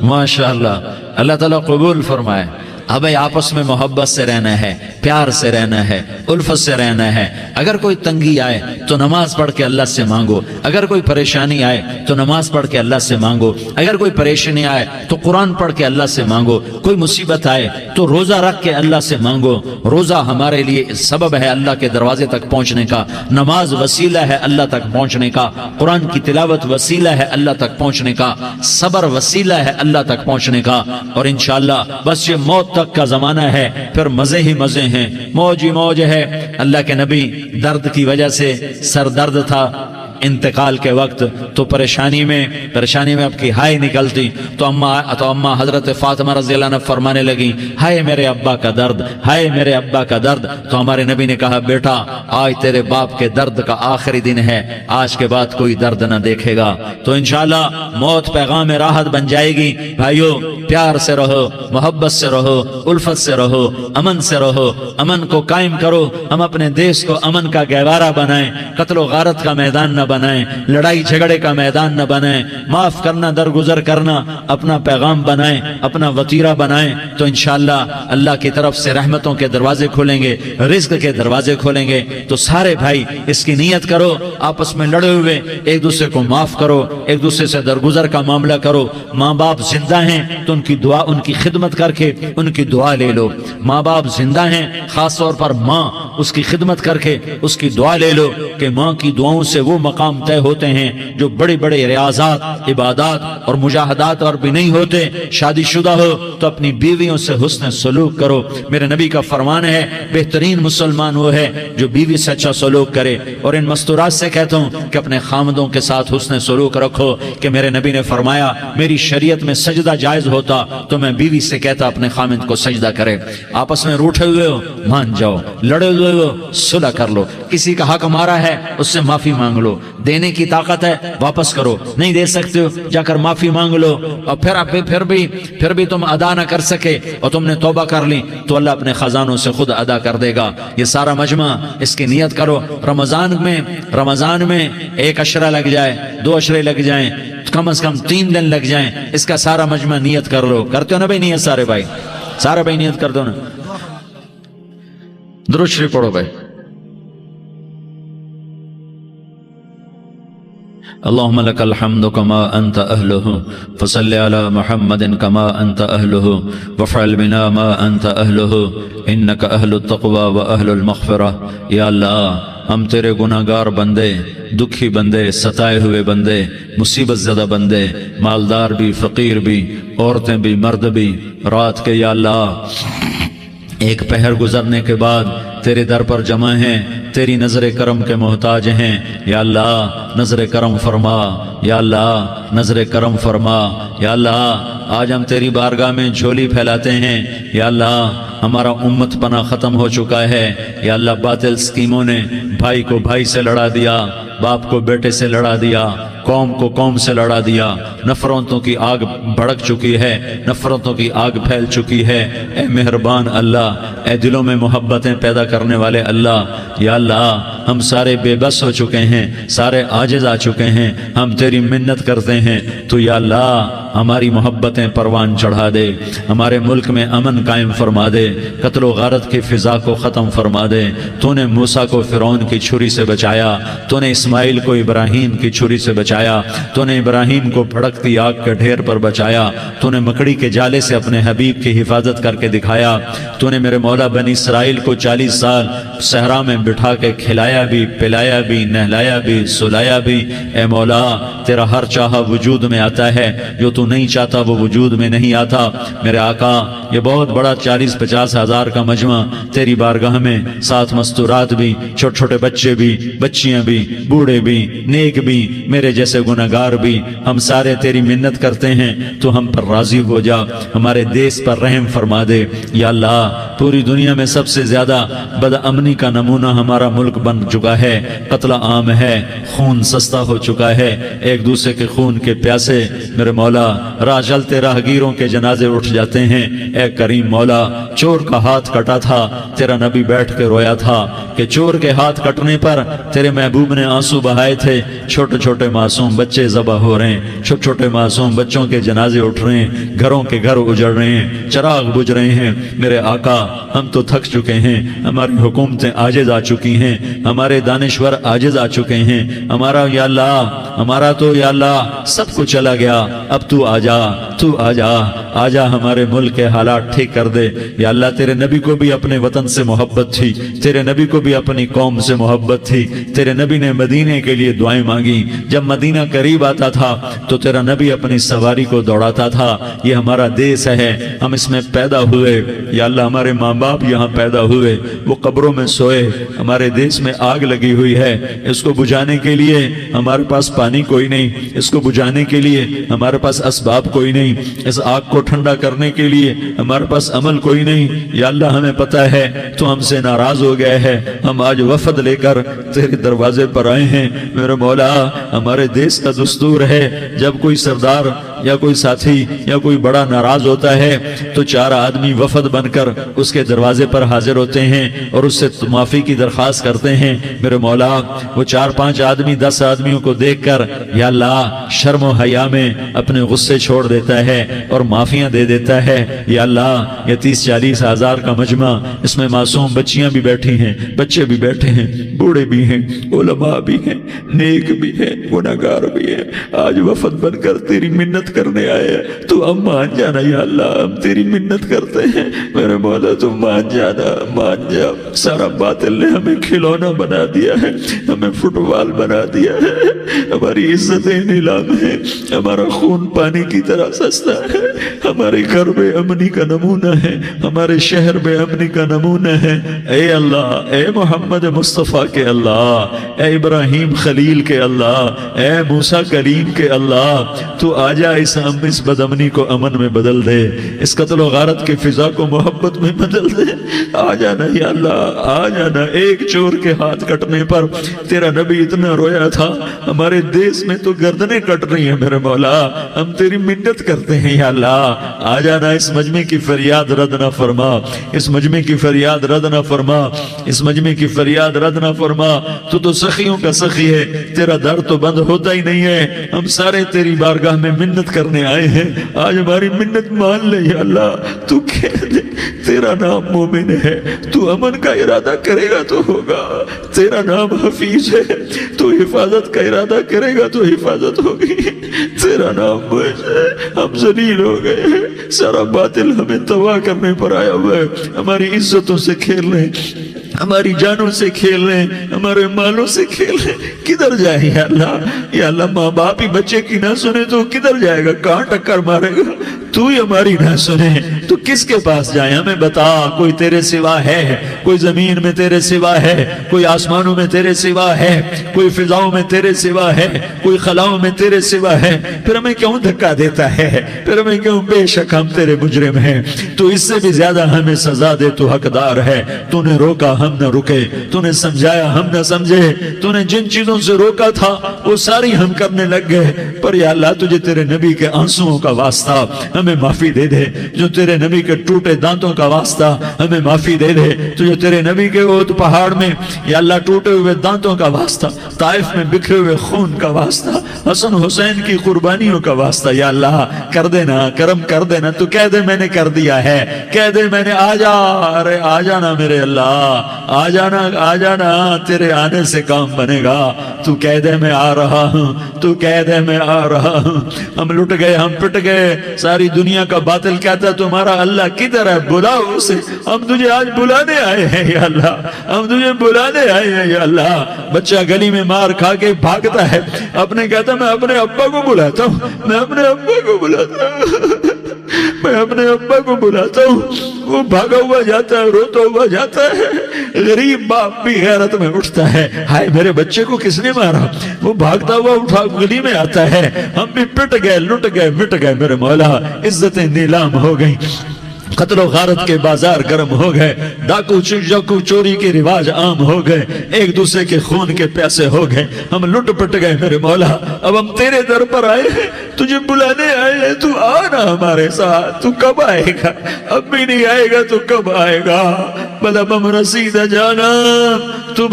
ماشاءاللہ، اللہ تعالیٰ قبول فرمائے۔ اب آپس میں محبت سے رہنا ہے، پیار سے رہنا ہے، الفت سے رہنا ہے۔ اگر کوئی تنگی آئے تو نماز پڑھ کے اللہ سے مانگو، اگر کوئی پریشانی آئے تو نماز پڑھ کے اللہ سے مانگو، اگر کوئی پریشانی آئے تو قرآن پڑھ کے اللہ سے مانگو، کوئی مصیبت آئے تو روزہ رکھ کے اللہ سے مانگو۔ روزہ ہمارے لیے سبب ہے اللہ کے دروازے تک پہنچنے کا، نماز وسیلہ ہے اللہ تک پہنچنے کا، قرآن کی تلاوت وسیلہ ہے اللہ تک پہنچنے کا، صبر وسیلہ ہے اللہ تک پہنچنے کا۔ اور انشاءاللہ بس یہ موت تک کا زمانہ ہے، پھر مزے ہی مزے ہیں، موج ہی موج ہے۔ اللہ کے نبی درد کی وجہ سے سر درد تھا انتقال کے وقت، تو پریشانی میں اب کی ہائے نکلتی تو اماں حضرت فاطمہ رضی اللہ عنہ فرمانے لگی، ہائے میرے ابا کا درد، ہائے میرے ابا کا درد۔ تو ہمارے نبی نے کہا، بیٹا آج تیرے باپ کے درد کا آخری دن ہے، آج کے بعد کوئی درد نہ دیکھے گا۔ تو انشاءاللہ موت پیغام راحت بن جائے گی۔ بھائیو پیار سے رہو، محبت سے رہو، الفت سے رہو، امن سے رہو، امن کو قائم کرو۔ ہم اپنے دیش کو امن کا گہوارہ بنائیں، قتل و غارت کا میدان نہ بنائیں، لڑائی جھگڑے کا میدان نہ بنائیں، معاف کرنا درگزر کرنا اپنا پیغام بنائیں، اپنا وتیرہ بنائیں۔ تو انشاءاللہ اللہ کی طرف سے رحمتوں کے دروازے کھولیں گے، رزق کے دروازے کھولیں گے۔ تو سارے بھائی اس کی نیت کرو، آپس میں لڑے ہوئے ایک دوسرے کو معاف کرو، ایک دوسرے سے درگزر کا معاملہ کرو۔ ماں باپ زندہ ہیں تو ان کی دعا، ان کی خدمت کر کے ان کی دعا لے لو۔ ماں باپ زندہ ہیں، خاص طور پر ماں، اس کی خدمت کر کے اس کی دعا لے لو، کہ ماں کی دعاؤں سے وہ مقام طے ہوتے ہیں جو بڑے بڑے ریاضات، عبادات اور مجاہدات اور بھی نہیں ہوتے۔ شادی شدہ ہو تو اپنی بیویوں سے حسن سلوک کرو۔ میرے نبی کا فرمان ہے، بہترین مسلمان وہ ہے جو بیوی سے اچھا سلوک کرے۔ اور ان مستورات سے کہتا ہوں کہ اپنے خامدوں کے ساتھ حسن سلوک رکھو، کہ میرے نبی نے فرمایا میری شریعت میں سجدہ جائز ہوتا تو میں بیوی سے کہتا اپنے خامد کو سجدہ کرے۔ آپس میں روٹھے ہوئے ہو مان جاؤ، لڑے ہوئے ہو صلح کر لو، کسی کا حق مارا ہے اس سے معافی مانگ لو، دینے کی طاقت ہے واپس کرو، نہیں دے سکتے ہو جا کر معافی مانگ لو۔ اور پھر بھی تم ادا نہ کر سکے اور تم نے توبہ کر لی تو اللہ اپنے خزانوں سے خود ادا کر دے گا۔ یہ سارا مجمع اس کی نیت کرو۔ رمضان میں 1 عشرہ لگ جائے، 2 عشرے لگ جائیں، کم از کم 3 دن لگ جائیں، اس کا سارا مجمع نیت کر لو۔ کرتے ہو نا بھائی نیت؟ سارے بھائی نیت کر دو نا۔ درود شریف پڑھو بھائی۔ اللهم لك الحمد كما أنت أهله فصل على محمد كما أنت أهله وفعل بنا ما أنت أهله إنك أهل التقوى وأهل المغفرة۔ یا اللہ ہم تیرے گناہگار بندے، دکھی بندے، ستائے ہوئے بندے، مصیبت زدہ بندے، مالدار بھی، فقیر بھی، عورتیں بھی، مرد بھی، رات کے یا اللہ ایک پہر گزرنے کے بعد تیرے در پر جمع ہیں، تیری نظر کرم کے محتاج ہیں، یا اللہ نظر کرم فرما، یا اللہ نظر کرم فرما، یا اللہ آج ہم تیری بارگاہ میں جھولی پھیلاتے ہیں، یا اللہ ہمارا امت پناہ ختم ہو چکا ہے، یا اللہ باطل اسکیموں نے بھائی کو بھائی سے لڑا دیا، باپ کو بیٹے سے لڑا دیا، قوم کو قوم سے لڑا دیا، نفرتوں کی آگ بھڑک چکی ہے، نفرتوں کی آگ پھیل چکی ہے۔ اے مہربان اللہ، اے دلوں میں محبتیں پیدا کرنے والے اللہ، یا اللہ ہم سارے بے بس ہو چکے ہیں، سارے عاجز آ چکے ہیں، ہم تیری منت کرتے ہیں، تو یا اللہ ہماری محبتیں پروان چڑھا دے، ہمارے ملک میں امن قائم فرما دے، قتل و غارت کی فضا کو ختم فرما دے۔ تو نے موسیٰ کو فرعون کی چھری سے بچایا، تو نے اسماعیل کو ابراہیم کی چھری سے بچایا، تو نے ابراہیم کو بھڑکتی آگ کے ڈھیر پر بچایا، تو نے مکڑی کے جالے سے اپنے حبیب کی حفاظت کر کے دکھایا، تو نے میرے مولا بنی اسرائیل کو 40 سال صحرا میں بٹھا کے کھلایا بھی، پلایا بھی، نہلایا بھی، سلایا بھی۔ اے مولا تیرا ہر چاہا وجود میں آتا ہے، جو تو نہیں چاہتا وہ وجود میں نہیں آتا۔ میرے آقا یہ بہت بڑا 40-50 ہزار کا مجمع تیری بارگاہ میں، ساتھ مستورات بھی، چھوٹے چھوٹے بچے بھی، بچیاں بھی، بوڑھے بھی، نیک بھی، میرے جیسے گناہگار بھی، ہم سارے تیری منت کرتے ہیں تو ہم پر راضی ہو جا، ہمارے دیس پر رحم فرما دے۔ یا اللہ پوری دنیا میں سب سے زیادہ بد امنی کا نمونہ ہمارا ملک بن چکا ہے، قتل عام ہے، خون سستا ہو چکا ہے، ایک دوسرے کے خون کے پیاسے میرے مولا راہ چلتے راہگیروں کے جنازے اٹھ جاتے ہیں۔ اے کریم مولا چور کا ہاتھ کٹا تھا، تیرا نبی بیٹھ کے رویا تھا کہ چور کے ہاتھ کٹنے پر تیرے محبوب نے آنسو بہائے تھے، چھوٹے چھوٹے معصوم بچے ذبح ہو رہے ہیں، چھوٹے چھوٹے معصوم بچوں کے جنازے اٹھ رہے ہیں، گھروں کے گھر اجڑ رہے ہیں، چراغ بجھ رہے ہیں۔ میرے آقا ہم تو تھک چکے ہیں، ہماری حکومتیں عاجز آ چکی ہیں، ہمارے دانشور عاجز آ چکے ہیں، ہمارا یا اللہ ہمارا تو یا اللہ سب کچھ چلا گیا، اب تو آجا، تو آجا، آجا ہمارے ملک کے حالات ٹھیک کر دے۔ یا اللہ تیرے نبی کو بھی اپنے وطن سے محبت تھی، تیرے نبی کو بھی اپنی قوم سے محبت تھی، تیرے نبی نے مدینے کے لیے دعائیں مانگی، جب مدینہ قریب آتا تھا تو تیرا نبی اپنی سواری کو دوڑاتا تھا۔ یہ ہمارا دیس ہے، ہم اس میں پیدا ہوئے، یا اللہ ہمارے ماں باپ یہاں پیدا ہوئے، وہ قبروں میں سوئے، ہمارے دیس میں آگ لگی ہوئی ہے، اس کو بجھانے کے لیے ہمارے پاس پانی کوئی نہیں، اس کو بجھانے کے لیے ہمارے پاس اسباب کوئی نہیں، اس آگ کو ٹھنڈا کرنے کے لیے ہمارے پاس عمل کوئی نہیں۔ یا اللہ ہمیں پتہ ہے تو ہم سے ناراض ہو گئے ہیں، ہم آج وفد لے کر تیرے دروازے پر آئے ہیں۔ میرے مولا ہمارے دیس کا دستور ہے جب کوئی سردار یا کوئی ساتھی یا کوئی بڑا ناراض ہوتا ہے تو 4 آدمی وفد بن کر اس کے دروازے پر حاضر ہوتے ہیں اور اس سے معافی کی درخواست کرتے ہیں۔ میرے مولا وہ 4-5 آدمی 10 آدمیوں کو دیکھ کر یا اللہ شرم و حیا میں اپنے غصے چھوڑ دیتا ہے اور معافیاں دے دیتا ہے۔ یا اللہ یہ 30-40 ہزار کا مجمع، اس میں معصوم بچیاں بھی بیٹھی ہیں، بچے بھی بیٹھے ہیں، بوڑھے بھی ہیں، علماء بھی ہیں، نیک بھی ہیں، گناہگار بھی ہیں، آج وفد بن کر تیری منت کرنے آئے ہیں، تو ہم مان جانا یا اللہ، ہم تیری منت کرتے ہیں میرے مولا، تو مان جانا، مان جا۔ سارا باطل نے ہمیں کھلونا بنا دیا ہے، ہمیں فٹ بال بنا دیا ہے، ہماری عزتیں نیلام ہیں، ہمارا خون پانی کی طرح سستا ہے، ہمارے گھر بے امنی کا نمونہ ہے، ہمارے شہر بے امنی کا نمونہ ہے۔ اے اللہ، اے محمد مصطفیٰ کے اللہ، اے ابراہیم خلیل کے اللہ، اے موسیٰ کلیم کے اللہ، تو آجا اس بد امنی کو امن میں بدل دے، اس قتل و غارت کی فضا کو محبت میں بدل دے۔ آ جانا یا اللہ، آ جانا۔ ایک چور کے ہاتھ کٹنے پر تیرا نبی اتنا رویا تھا، ہمارے دیس میں تو گردنیں کٹ رہی ہیں میرے مولا، ہم تیری منت کرتے ہیں یا اللہ، آ جانا۔ اس مجمع کی فریاد رد نہ فرما، اس مجمع کی فریاد رد نہ فرما، اس مجمع کی فریاد رد نہ فرما۔ تو سخیوں کا سخی ہے، تیرا در تو بند ہوتا ہی نہیں ہے، ہم سارے تیری بارگاہ میں منت کرنے آئے ہیں، آج ہماری منت مان لے یا اللہ۔ تو کہہ دے تیرا نام مومن ہے، تو امن کا ارادہ کرے گا تو ہوگا، تیرا نام حفیظ ہے، تو حفاظت کا ارادہ کرے گا تو حفاظت ہوگی، تیرا نام موج ہے۔ ہم ذلیل ہو گئے ہیں، سارا باطل ہمیں تباہ کرنے پر آیا ہوا ہے، ہماری عزتوں سے کھیل رہے ہیں، ہماری جانوں سے کھیل رہے ہیں، ہمارے مالوں سے کھیل رہے ہیں، کدھر جائے یا اللہ ماں باپ ہی بچے کی نہ سنے تو کدھر جائے گا، کہاں ٹکر مارے گا؟ تو ہی ہماری نہ سنے تو کس کے پاس جائیں؟ ہمیں بتا، کوئی تیرے سوا ہے؟ کوئی زمین میں تیرے سوا ہے؟ کوئی آسمانوں میں تیرے سوا ہے؟ کوئی فضاؤں میں تیرے سوا ہے؟ کوئی خلاؤں میں تیرے سوا ہے؟ پھر ہمیں کیوں دھکا دیتا ہے؟ پھر ہمیں کیوں؟ بے شک ہم تیرے مجرم ہیں، تو اس سے بھی زیادہ ہمیں سزا دے، تو حقدار ہے۔ تو نے روکا ہم نہ رکے، تو نے سمجھایا ہم نہ سمجھے، تو نے جن چیزوں سے روکا تھا وہ ساری ہم کرنے لگ گئے، پر یا اللہ تجھے تیرے نبی کے آنسوؤں کا واسطہ ہمیں معافی دے دے، جو تیرے نبی کے ٹوٹے دانتوں کا واسطہ ہمیں معافی دے دے، تجھے تیرے نبی کے احد پہاڑ میں یا اللہ ٹوٹے ہوئے دانتوں کا واسطہ، طائف میں بکھرے ہوئے خون کا واسطہ، حسن حسین کی قربانیوں کا واسطہ یا اللہ کر دینا، کرم کر دینا۔ تو کہہ دے میں نے کر دیا ہے، کہہ دے میں نے، آ جا، ارے آ جانا میرے اللہ، آ جانا، آ جانا، تیرے آنے سے کام بنے گا۔ تو کہہ دے میں آ رہا ہوں، تو کہہ دے میں آ رہا ہوں۔ ہم لٹ گئے، ہم پٹ گئے، ساری دنیا کا باطل کہتا ہے تمہارا اللہ کدھر ہے، بلاؤ اسے، ہم تجھے آج بلانے آئے ہیں یا اللہ، ہم تجھے بلانے آئے ہیں یا اللہ۔ بچہ گلی میں مار کھا کے بھاگتا ہے، اپنے کہتا میں اپنے ابا کو بلاتا ہوں، میں اپنے ابا کو بلاتا ہوں، میں اپنے ابا کو بلاتا ہوں، وہ بھاگا ہوا جاتا ہے، روتا ہوا جاتا ہے۔ غریب باپ بھی غیرت میں اٹھتا ہے، ہائے میرے بچے کو کس نے مارا، وہ بھاگتا ہوا اٹھا گلی میں آتا ہے۔ ہم بھی پٹ گئے، لٹ گئے، مٹ گئے میرے مولا، عزتیں نیلام ہو گئیں، قتل و غارت کے بازار گرم ہو گئے، ڈاکو چوری کے رواج عام ہو گئے، ایک دوسرے کے خون کے پیاسے ہو گئے، ہم لٹ پٹ گئے میرے مولا۔ اب ہم تیرے در پر آئے ہیں، تجھے بلانے آئے ہیں، تو آنا ہمارے ساتھ۔ تو کب آئے گا؟ اب بھی نہیں آئے گا تو کب آئے گا؟ بلا بم رسید جانا، تو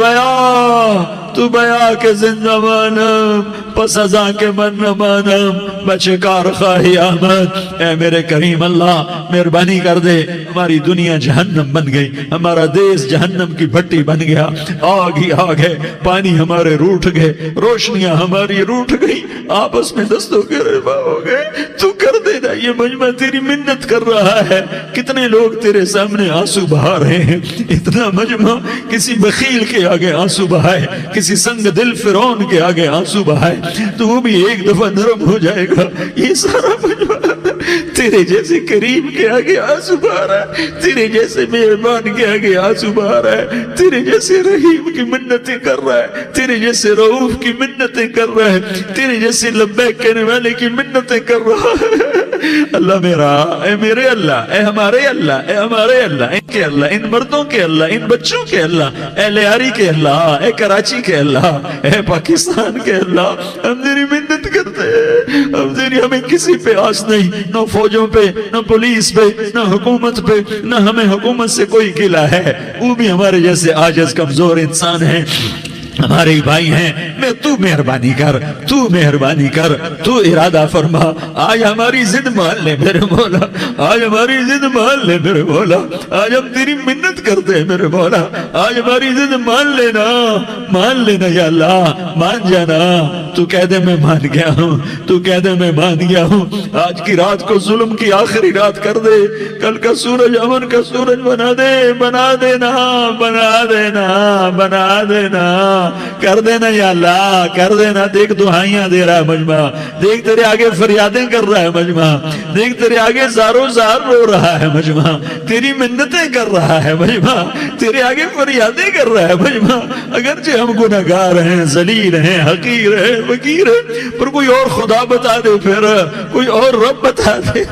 بیا کے زندہ مانم، پس ازاں کے من نہ مانم، بچکار خواہی آمد۔ اے میرے کریم اللہ مہربانی کر دے، ہماری دنیا جہنم بن گئی، ہمارا دیس جہنم کی بھٹی بن گیا، آگ ہی آگ ہے، پانی ہمارے روٹھ گئے، روشنیاں ہماری روٹھ گئی، آپس میں دستوں کے ربا ہو گئے۔ تو کر دینا، یہ مجمع تیری منت کر رہا ہے، کتنے لوگ تیرے سامنے آنسو بہا رہے ہیں، اتنا مجمع کسی بخیل کے آگے آنسو بہائے، کسی سنگ دل فرعون کے آگے آنسو بہائے تو وہ بھی ایک دفعہ نرم ہو جائے گا۔ یہ سارا مجمع تیرے جیسے کریم کے آگے آنسو بہا رہا ہے، تیرے جیسے مہربان کے آگے آنسو بہا رہا ہے، تیرے جیسے رحیم کی منتیں کر رہا ہے، تیرے جیسے رؤوف کی منتیں کر رہا ہے، تیرے جیسے لبیک کہنے والے کی منتیں کر رہا ہے۔ اللہ میرا، اے میرے اللہ، اے ہمارے اللہ، اے ہمارے اللہ، ان کے اللہ، ان مردوں کے اللہ، ان بچوں کے اللہ، اے لیاری کے اللہ، اے کراچی کے اللہ، اے پاکستان کے اللہ، ہم تیری منت کرتے ہیں، ہمیں کسی پہ آس نہیں، نہ فوجوں پہ، نہ پولیس پہ، نہ حکومت پہ، نہ ہمیں حکومت سے کوئی گلہ ہے، وہ بھی ہمارے جیسے عاجز کمزور انسان ہیں، ہمارے بھائی ہیں۔ میں تو مہربانی کر، تو مہربانی کر، تو ارادہ فرما، آج ہماری ضد مان لے میرے مولا، آج ہماری ضد مان لے میرے مولا، آج ہم تیری منت کرتے ہیں میرے مولا، آج ہماری ضد مان لینا، مان لینا یا اللہ، مان جانا۔ تو کہہ دے میں مان گیا ہوں، تو کہہ دے میں مان گیا ہوں، آج کی رات کو ظلم کی آخری رات کر دے، کل کا سورج امن کا سورج بنا دے، بنا دینا، بنا دینا، بنا دینا، کر دینا یا اللہ، کر دینا۔ دیکھ دعائیاں دے رہا ہے مجمع، دیکھ تیرے آگے فریادیں کر رہا ہے مجمع، دیکھ تیرے آگے زارو زار رو رہا ہے مجمع، تیری منتیں کر رہا ہے مجمع، تیرے آگے فریادیں کر رہا ہے مجمع۔ اگرچہ ہم گناہگار ہیں، ذلیل ہیں، حقیر ہیں، فقیر ہیں، پر کوئی اور خدا بتا دے، پھر کوئی اور رب بتا دے۔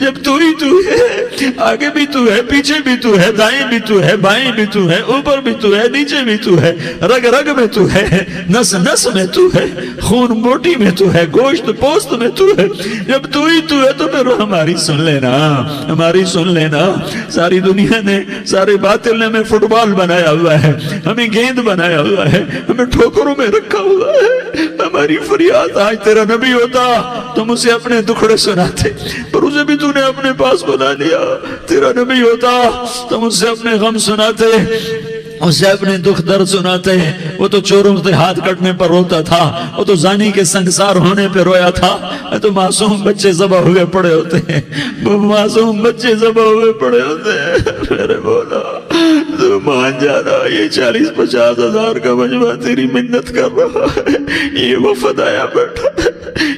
جب تو ہی تو ہے، آگے بھی تو ہے، پیچھے بھی تو ہے، دائیں بھی تو ہے، بائیں بھی تو ہے، اوپر بھی تو ہے، نیچے بھی تو ہے، رگ رگ میں تو ہے، نس نس میں تو ہے، خون بوٹی میں تو ہے، گوشت پوست میں تو ہے۔ جب تو ہی تو ہے تو پھر ہماری سن لینا، ہماری سن لینا۔ ساری دنیا نے، سارے باطل نے ہمیں فٹ بال بنایا ہوا ہے، ہمیں گیند بنایا ہوا ہے، ہمیں ٹھوکروں میں رکھا ہوا ہے۔ ہماری فریاد، آج تیرا نبی ہوتا تم اسے اپنے دکھڑے سناتے، پر اسے بھی تو نے اپنے پاس بنا لیا۔ تیرا نبی ہوتا تم اسے اپنے غم سناتے، اسے اپنے دکھ درد سناتے۔ وہ تو چوروں کے ہاتھ کٹنے پر روتا تھا، وہ تو زانی کے سنگسار ہونے پہ رویا تھا، تو معصوم بچے ذبح ہوئے پڑے ہوتے ہیں، وہ معصوم بچے ذبح ہوئے پڑے ہوتے ہیں۔ میرے مولا تو مان جانا، یہ 40-50 ہزار کا مجمع تیری منت کر رہا ہے، یہ وفد آیا بیٹھا ہے،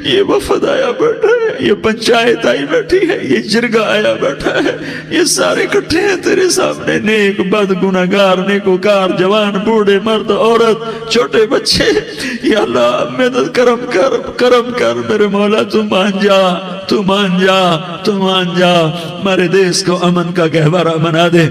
یہ وفد آیا بیٹھا ہے، یہ پنچایت آئی بیٹھی ہے، یہ جرگہ آیا بیٹھا ہے، یہ سارے اکٹھے ہیں تیرے سامنے، نیک بد گنہگار نیکوکار، جوان بوڑھے مرد عورت چھوٹے بچے، یا اللہ مدد کرم کر، کرم کر میرے مولا، تو مان جا، تو مان جا، تو مان جا، ہمارے دیس کو امن کا گہوارہ بنا دے،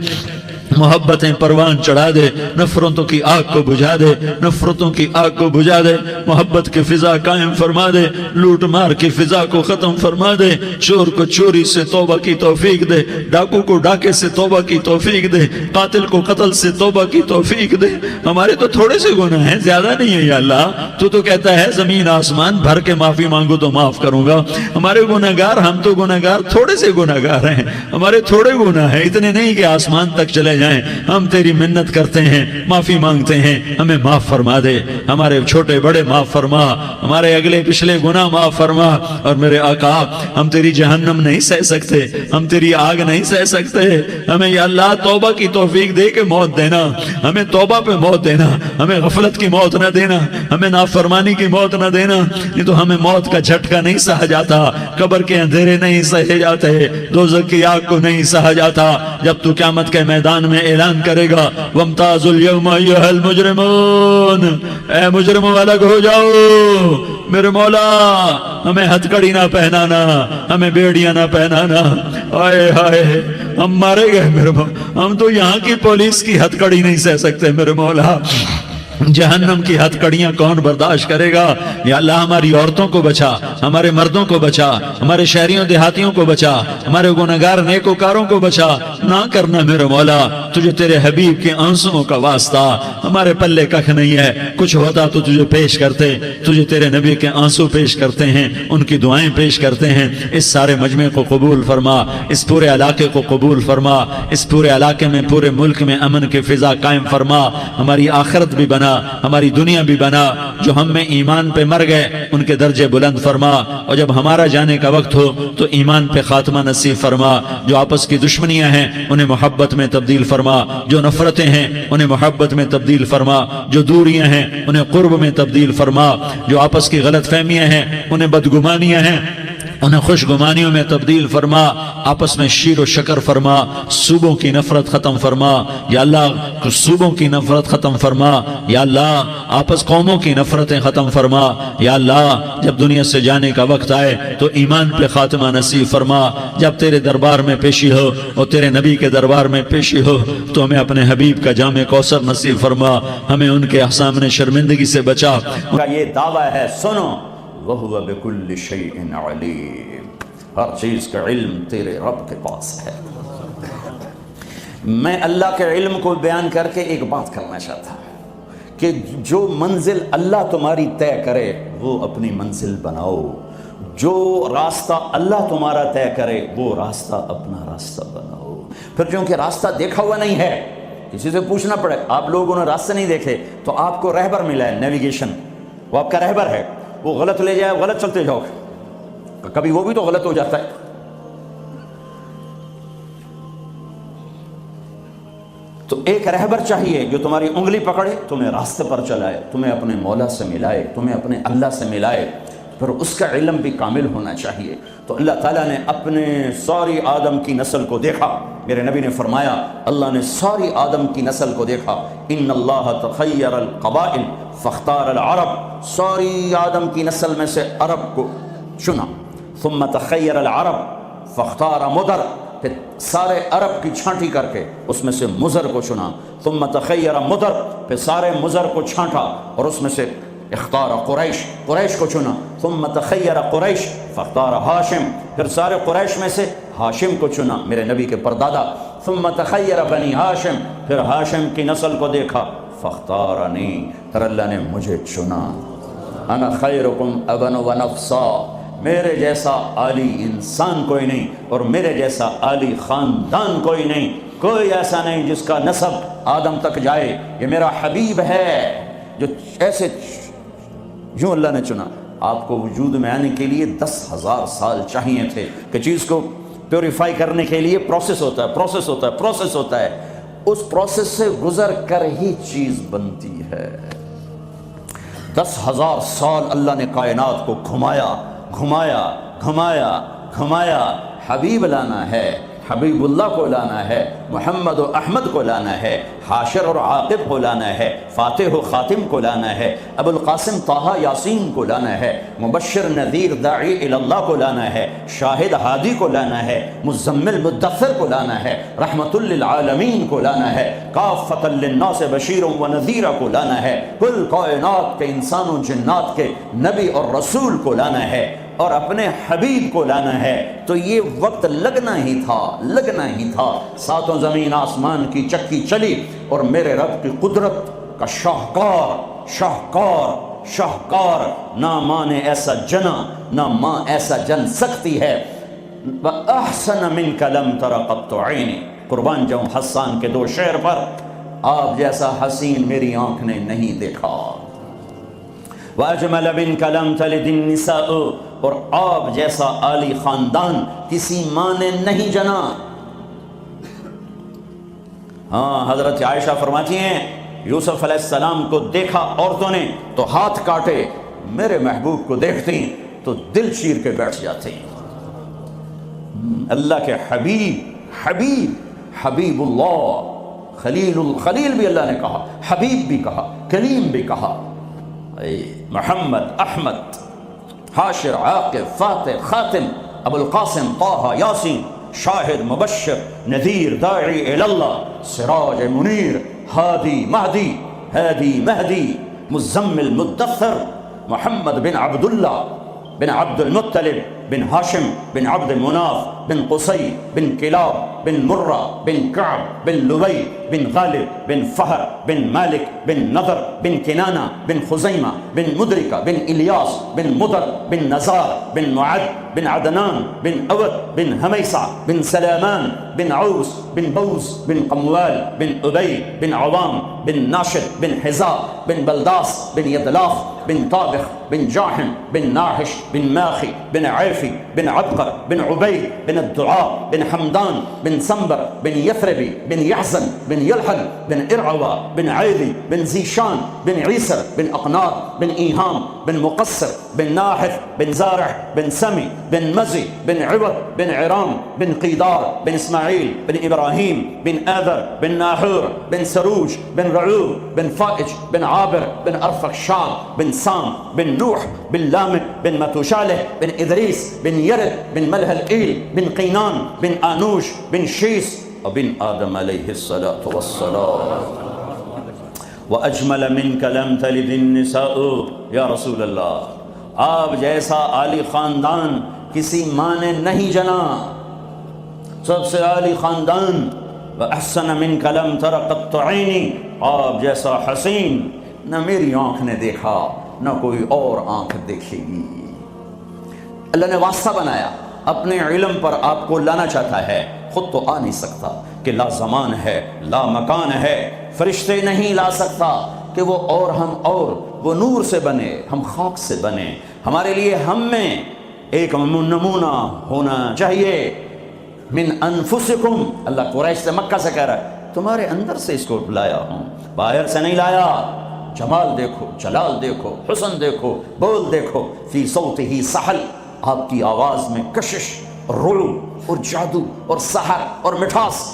محبتیں پروان چڑھا دے، نفرتوں کی آگ کو بجھا دے، نفرتوں کی آگ کو بجھا دے، محبت کی فضا قائم فرما دے، لوٹ مار کی فضا کو ختم فرما دے، چور کو چوری سے توبہ کی توفیق دے، ڈاکو کو ڈاکے سے توبہ کی توفیق دے، قاتل کو قتل سے توبہ کی توفیق دے۔ ہمارے تو تھوڑے سے گناہ ہیں، زیادہ نہیں ہے یا اللہ، تو کہتا ہے زمین آسمان بھر کے معافی مانگو تو معاف کروں گا۔ ہمارے گناہگار، ہم تو گناہگار تھوڑے سے گناہگار ہیں، ہمارے تھوڑے گناہ ہیں، اتنے نہیں کہ آسمان تک چلے جائیں۔ ہم تیری منت کرتے ہیں، معافی مانگتے ہیں، ہمیں معاف فرما دے، ہمارے چھوٹے بڑے معاف فرما، ہمارے اگلے پچھلے گناہ معاف فرما۔ اور میرے آقا، ہم تیری جہنم نہیں سہ سکتے، ہم تیری آگ نہیں سہ سکتے، ہمیں یا اللہ توبہ کی توفیق دے کے موت دینا، ہمیں توبہ پہ موت دینا، ہمیں غفلت کی موت نہ دینا، ہمیں نافرمانی کی موت نہ دینا، نہیں تو ہمیں موت کا جھٹکا نہیں سہا جاتا، قبر کے اندھیرے نہیں سہے جاتے، دوزخ کی آگ کو نہیں سہا جاتا۔ جب تو قیامت کے میدان میں اعلان کرے گا وَامْتَازُوا الْيَوْمَ أَيُّهَا الْمُجْرِمُونَ، اے مجرموں الگ ہو جاؤ، میرے مولا ہمیں ہتھ کڑی نہ پہنانا، ہمیں بیڑیاں نہ پہنانا، آئے ہائے ہم مارے گئے میرے مولا، ہم تو یہاں کی پولیس کی ہتھ کڑی نہیں سہ سکتے میرے مولا، جہنم کی ہتھ کڑیاں کون برداشت کرے گا؟ یا اللہ ہماری عورتوں کو بچا، ہمارے مردوں کو بچا، ہمارے شہریوں دیہاتیوں کو بچا، ہمارے گنہگار نیکوکاروں کو بچا، نہ کرنا میرے مولا، تجھے تیرے حبیب کے آنسوؤں کا واسطہ، ہمارے پلے ککھ نہیں ہے، کچھ ہوتا تو تجھے پیش کرتے، تجھے تیرے نبی کے آنسو پیش کرتے ہیں، ان کی دعائیں پیش کرتے ہیں۔ اس سارے مجمع کو قبول فرما، اس پورے علاقے کو قبول فرما، اس پورے علاقے میں پورے ملک میں امن کی فضا قائم فرما، ہماری آخرت بھی بنا، ہماری دنیا بھی بنا، جو ہم میں ایمان پہ مر گئے ان کے درجے بلند فرما، اور جب ہمارا جانے کا وقت ہو تو ایمان پہ خاتمہ نصیب فرما، جو آپس کی دشمنیاں ہیں انہیں محبت میں تبدیل فرما، جو نفرتیں ہیں انہیں محبت میں تبدیل فرما، جو دوریاں ہیں انہیں قرب میں تبدیل فرما، جو آپس کی غلط فہمیاں ہیں انہیں بدگمانیاں ہیں انہیں خوش گمانیوں میں تبدیل فرما، آپس میں شیر و شکر فرما، صوبوں کی نفرت ختم فرما، یا اللہ صوبوں کی نفرت ختم فرما، یا اللہ آپس قوموں کی نفرتیں ختم فرما، یا اللہ جب دنیا سے جانے کا وقت آئے تو ایمان پہ خاتمہ نصیب فرما، جب تیرے دربار میں پیشی ہو اور تیرے نبی کے دربار میں پیشی ہو تو ہمیں اپنے حبیب کا جام کوثر نصیب فرما، ہمیں ان کے سامنے شرمندگی سے بچا۔ ان کا یہ دعویٰ ہے، سنو وَهُوَ بِكُلِّ شَيْءٍ عَلِيمٌ، ہر چیز کا علم تیرے رب کے پاس ہے۔ میں اللہ کے علم کو بیان کر کے ایک بات کرنا چاہتا ہوں کہ جو منزل اللہ تمہاری طے کرے وہ اپنی منزل بناؤ، جو راستہ اللہ تمہارا طے کرے وہ راستہ اپنا راستہ بناؤ۔ پھر چونکہ راستہ دیکھا ہوا نہیں ہے، کسی سے پوچھنا پڑے، آپ لوگوں نے راستے نہیں دیکھے تو آپ کو رہبر ملا ہے، نیویگیشن، وہ آپ کا رہبر ہے، وہ غلط لے جائے غلط چلتے جاؤ، کبھی وہ بھی تو غلط ہو جاتا ہے۔ تو ایک رہبر چاہیے جو تمہاری انگلی پکڑے، تمہیں راستے پر چلائے، تمہیں اپنے مولا سے ملائے، تمہیں اپنے اللہ سے ملائے، پھر اس کا علم بھی کامل ہونا چاہیے۔ تو اللہ تعالیٰ نے اپنے ساری آدم کی نسل کو دیکھا، میرے نبی نے فرمایا اللہ نے ساری آدم کی نسل کو دیکھا، ان اللہ تخیر القبائل فاختار العرب، ساری آدم کی نسل میں سے عرب کو چنا، ثم تخیر العرب فاختار مدر، پھر سارے عرب کی چھانٹی کر کے اس میں سے مزر کو چنا، ثم تخیر مدر، پھر سارے مزر کو چھانٹا اور اس میں سے اختار قریش، قریش کو چنا، ثم تخیر قریش فاختار ہاشم، پھر سارے قریش میں سے ہاشم کو چنا، میرے نبی کے پردادا، ثم تخیر بنی ہاشم، پھر ہاشم کی نسل کو دیکھا، فاختارنی، پھر اللہ نے مجھے چنا، انا خیرکم ابن و نفسا، میرے جیسا عالی انسان کوئی نہیں اور میرے جیسا عالی خاندان کوئی نہیں، کوئی ایسا نہیں جس کا نسب آدم تک جائے، یہ میرا حبیب ہے جو ایسے، یوں اللہ نے چنا۔ آپ کو وجود میں آنے کے لیے 10,000 سال چاہیے تھے کہ چیز کو پیوریفائی کرنے کے لیے پروسیس ہوتا ہے، پروسیس ہوتا ہے، پروسیس ہوتا ہے، اس پروسیس سے گزر کر ہی چیز بنتی ہے۔ 10,000 سال اللہ نے کائنات کو گھمایا گھمایا گھمایا گھمایا، حبیب لانا ہے، حبیب اللہ کو لانا ہے، محمد و احمد کو لانا ہے، حاشر اور عاقب کو لانا ہے، فاتح و خاتم کو لانا ہے، ابو القاسم طہ یاسین کو لانا ہے، مبشر نذیر داعی اللہ کو لانا ہے، شاہد ہادی کو لانا ہے، مزمل مدثر کو لانا ہے، رحمت للعالمین کو لانا ہے، کافۃ للناس بشیر و نذیر کو لانا ہے، کل کائنات کے انسان و جنات کے نبی اور رسول کو لانا ہے، اور اپنے حبیب کو لانا ہے۔ تو یہ وقت لگنا ہی تھا، ساتوں زمین آسمان کی چکی چلی، اور میرے رب کی قدرت کا شاہکار نہ ماں نے ایسا جنا، نہ ماں ایسا جن سکتی ہے۔ وَأَحْسَنَ مِنْكَ لَمْ تَرَ قَطُّ عَيْنِي، قربان جاؤں حسان کے 2 شعر پر، آپ جیسا حسین میری آنکھ نے نہیں دیکھا۔ وَأَجْمَلَ مِنْكَ لَمْ تَلِدِ النِّسَاءُ، اور آپ جیسا عالی خاندان کسی ماں نے نہیں جنا۔ ہاں، حضرت عائشہ فرماتی ہیں یوسف علیہ السلام کو دیکھا عورتوں نے تو ہاتھ کاٹے، میرے محبوب کو دیکھتی تو دل چیر کے بیٹھ جاتے ہیں۔ اللہ کے حبیب اللہ، خلیل بھی اللہ نے کہا، حبیب بھی کہا، کلیم بھی کہا۔ محمد، احمد، حاشر، عاقب، فاتح، خاتم، ابو القاسم طہ یاسین، شاہد، مبشر، نذیر، داعی اللہ، سراج منیر، ہادی مہدی، مزمل مدثر، محمد بن عبداللہ بن عبد المطلب بن ہاشم بن عبد مناف بن قصی بن کلاب بن مرہ بن کعب بن لبی بن غالب بن فہر بن مالک بن نضر بن کنانہ بن خزیمہ بن مدرکہ بن الیاس بن مدر بن نزار بن معد بن عدنان بن اود بن حمیسہ بن سلامان بن عوس بن بوز بن قموال بن ابی بن عوام بن ناشد بن حزا بن بلداس بن یدلاف بن طابخ بن جاحم بن ناحش بن ماخی بن عیفی بن عبقر بن عبید بن الدعاء بن حمدان بن سنبر بن یثربی بن یحزن بن یلحل بن ارعوا بن عیدی بن زیشان بن عیسر بن اقناط بن ایہام بن مقصر بن ناحف بن زارع بن سمی بن مزی بن عوض بن عرام بن قیدار بن اسماعیل بن ابراہیم بن آذر بن ناحور بن سروج بن رعوب بن فائج بن عابر بن ارفخشاد بن سام بن نوح بن لامک بن متوشالح بن ادریس بن یرد بن ملح الإیل بن قینان بن آنوش بن شیس وبن آدم علیہ الصلاۃ والسلام۔ وَأَجْمَلَ مِنْكَ لَمْ تَلِدِ النِّسَاءُ، یا رسول اللہ آپ جیسا عالی خاندان کسی ماں نے نہیں جنا، سب سے عالی خاندان۔ وَأَحْسَنَ مِنْكَ لَمْ تَرَ قَطُّ عَيْنِي، آپ جیسا حسین نہ میری آنکھ نے دیکھا نہ کوئی اور آنکھ دیکھے گی۔ اللہ نے واسطہ بنایا، اپنے علم پر آپ کو لانا چاہتا ہے، خود تو آ نہیں سکتا کہ لا زمان ہے لا مکان ہے، فرشتے نہیں لا سکتا کہ وہ اور ہم اور، وہ نور سے بنے ہم خاک سے بنے، ہمارے لیے ہم میں ایک نمونہ ہونا چاہیے۔ من انفسکم، اللہ قریش سے مکہ سے کہہ رہا ہے تمہارے اندر سے اس کو لایا ہوں، باہر سے نہیں لایا۔ جمال دیکھو، جلال دیکھو، حسن دیکھو، بول دیکھو، فی صوتہ سحل، آپ کی آواز میں کشش اور رعب اور جادو اور سحر اور مٹھاس،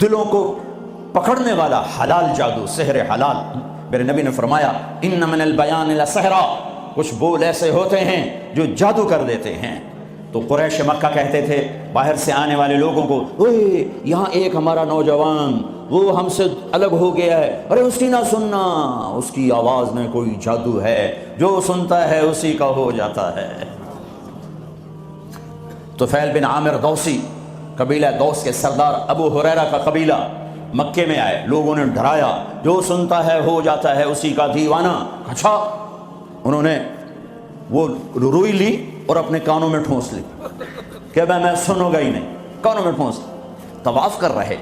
دلوں کو پکڑنے والا حلال جادو، سحر حلال۔ میرے نبی نے فرمایا ان من البیان لسحرا، کچھ بول ایسے ہوتے ہیں جو جادو کر دیتے ہیں۔ تو قریش مکہ کہتے تھے باہر سے آنے والے لوگوں کو، اوے یہاں ایک ہمارا نوجوان وہ ہم سے الگ ہو گیا ہے، ارے اس کی نہ سننا، اس کی آواز میں کوئی جادو ہے، جو سنتا ہے اسی کا ہو جاتا ہے۔ طفیل بن عامر دوسی، قبیلہ دوس کے سردار ابو ہریرہ کا قبیلہ مکے میں آئے، لوگوں نے ڈرایا جو سنتا ہے ہو جاتا ہے اسی کا دیوانہ۔ اچھا، انہوں نے وہ روئی لی اور اپنے کانوں میں ٹھونس لی کہ میں سنوں گا ہی نہیں، کانوں میں ٹھونس لی۔ طواف کر رہے،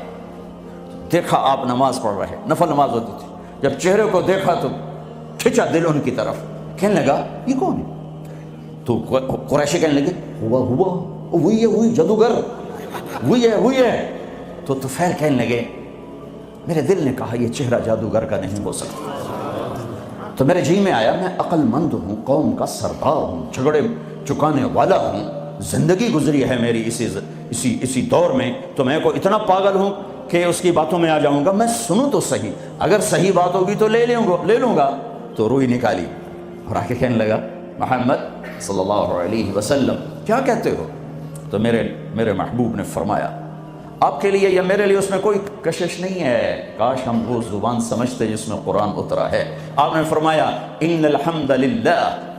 دیکھا آپ نماز پڑھ رہے، نفل نماز ہوتی تھی، جب چہرے کو دیکھا تو کھچا دل ان کی طرف، کہنے لگا یہ کون ہے؟ تو قریشی کہنے لگے ہوا وہی ہے، وہی جادوگر، وہی ہے۔ تو تو طفیل کہنے لگے میرے دل نے کہا یہ چہرہ جادوگر کا نہیں ہو سکتا. تو میرے جی میں آیا میں عقل مند ہوں، قوم کا سردار ہوں، جھگڑے چکانے والا ہوں، زندگی گزری ہے میری اسی دور میں، تو میں کو اتنا پاگل ہوں کہ اس کی باتوں میں آ جاؤں گا. میں سنوں تو صحیح، اگر صحیح بات ہوگی تو لے لوں گا. تو روئی نکالی اور آ کے کہنے لگا محمد صلی اللہ علیہ وسلم کیا کہتے ہو؟ تو میرے محبوب نے فرمایا آپ کے لیے یا میرے لیے اس میں کوئی کشش نہیں ہے، کاش ہم وہ زبان سمجھتے جس میں قرآن اترا ہے. آپ نے فرمایا ان الحمد للہ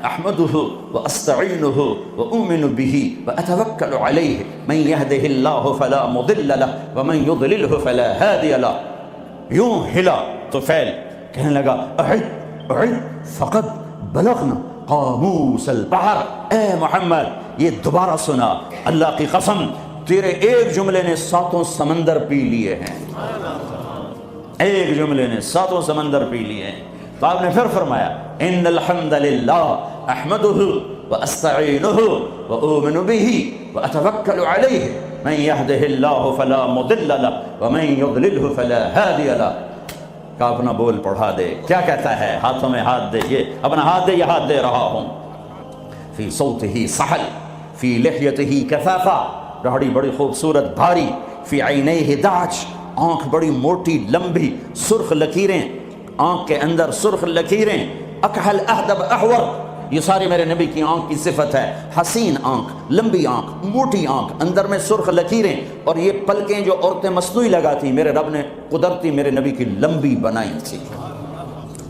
احمدہ واستعینہ واؤمن بہ واتوکل علیہ من یہدہ اللہ فلا مضل لہ ومن یضللہ فلا ہادی لہ. یوں ہلا طفیل کہنے لگا اعد فقد بلغنا قاموس البحر. اے محمد یہ دوبارہ سنا، اللہ کی قسم تیرے ایک جملے نے 7 سمندر پی لیے ہیں، ایک جملے نے 7 سمندر پی لیے ہیں. تو آپ نے پھر فرمایا ان الحمد للہ احمدہ واستعینہ واؤمن بہ واتوکل علیہ من یہدہ اللہ فلا مضل لہ ومن یضللہ فلا ہادی لہ. کا اپنا بول پڑھا دے، کیا کہتا ہے؟ ہاتھوں میں ہاتھ دے، یہ اپنا ہاتھ دے، یہ ہاتھ دے رہا ہوں. فی صوتہ سحل فی لحیتہ کثافہ، داڑھی بڑی خوبصورت بھاری، فی عینیہ دعج، آنکھ بڑی موٹی لمبی، سرخ لکیریں، آنکھ کے اندر سرخ لکیریں، اکحل اہدب احور، یہ ساری میرے نبی کی آنکھ کی صفت ہے. حسین آنکھ، لمبی آنکھ، موٹی آنکھ، اندر میں سرخ لکیریں، اور یہ پلکیں جو عورتیں مصنوعی لگاتی میرے رب نے قدرتی میرے نبی کی لمبی بنائی تھی.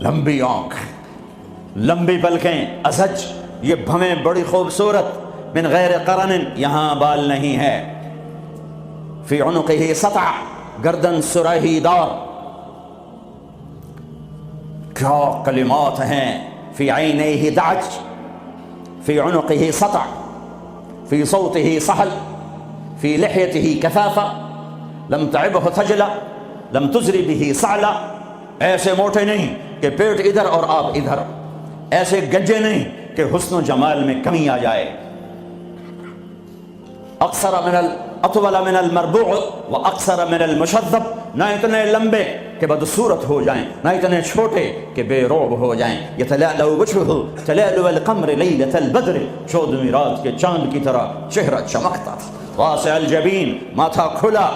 لمبی آنکھ، لمبی پلکیں، ازج، یہ بھویں بڑی خوبصورت، من غیر قرن، یہاں بال نہیں ہے. فی عنقہ سطع، گردن سراہی دار. کیا کلمات ہیں. فی عینیہ دعج فی عنقہ سطع فی صوتہ سحل فی لحیتہ کثافہ لم تعبہ تھجلہ لم تزری بہ سعلہ. ایسے موٹے نہیں کہ پیٹ ادھر اور آپ ادھر، ایسے گجے نہیں کہ حسن و جمال میں کمی آ جائے. اطول من المربوع و اقصر من المشذب، نہ اتنے لمبے کہ بدصورت ہو جائیں، نہ اتنے چھوٹے کہ بے رعب ہو جائیں. یتلألأ وجهه تلألؤ القمر لیلة البدر، 14ویں رات کے چاند کی طرح چہرہ چمکتا تھا. واسع الجبین، ماتھا کھلا.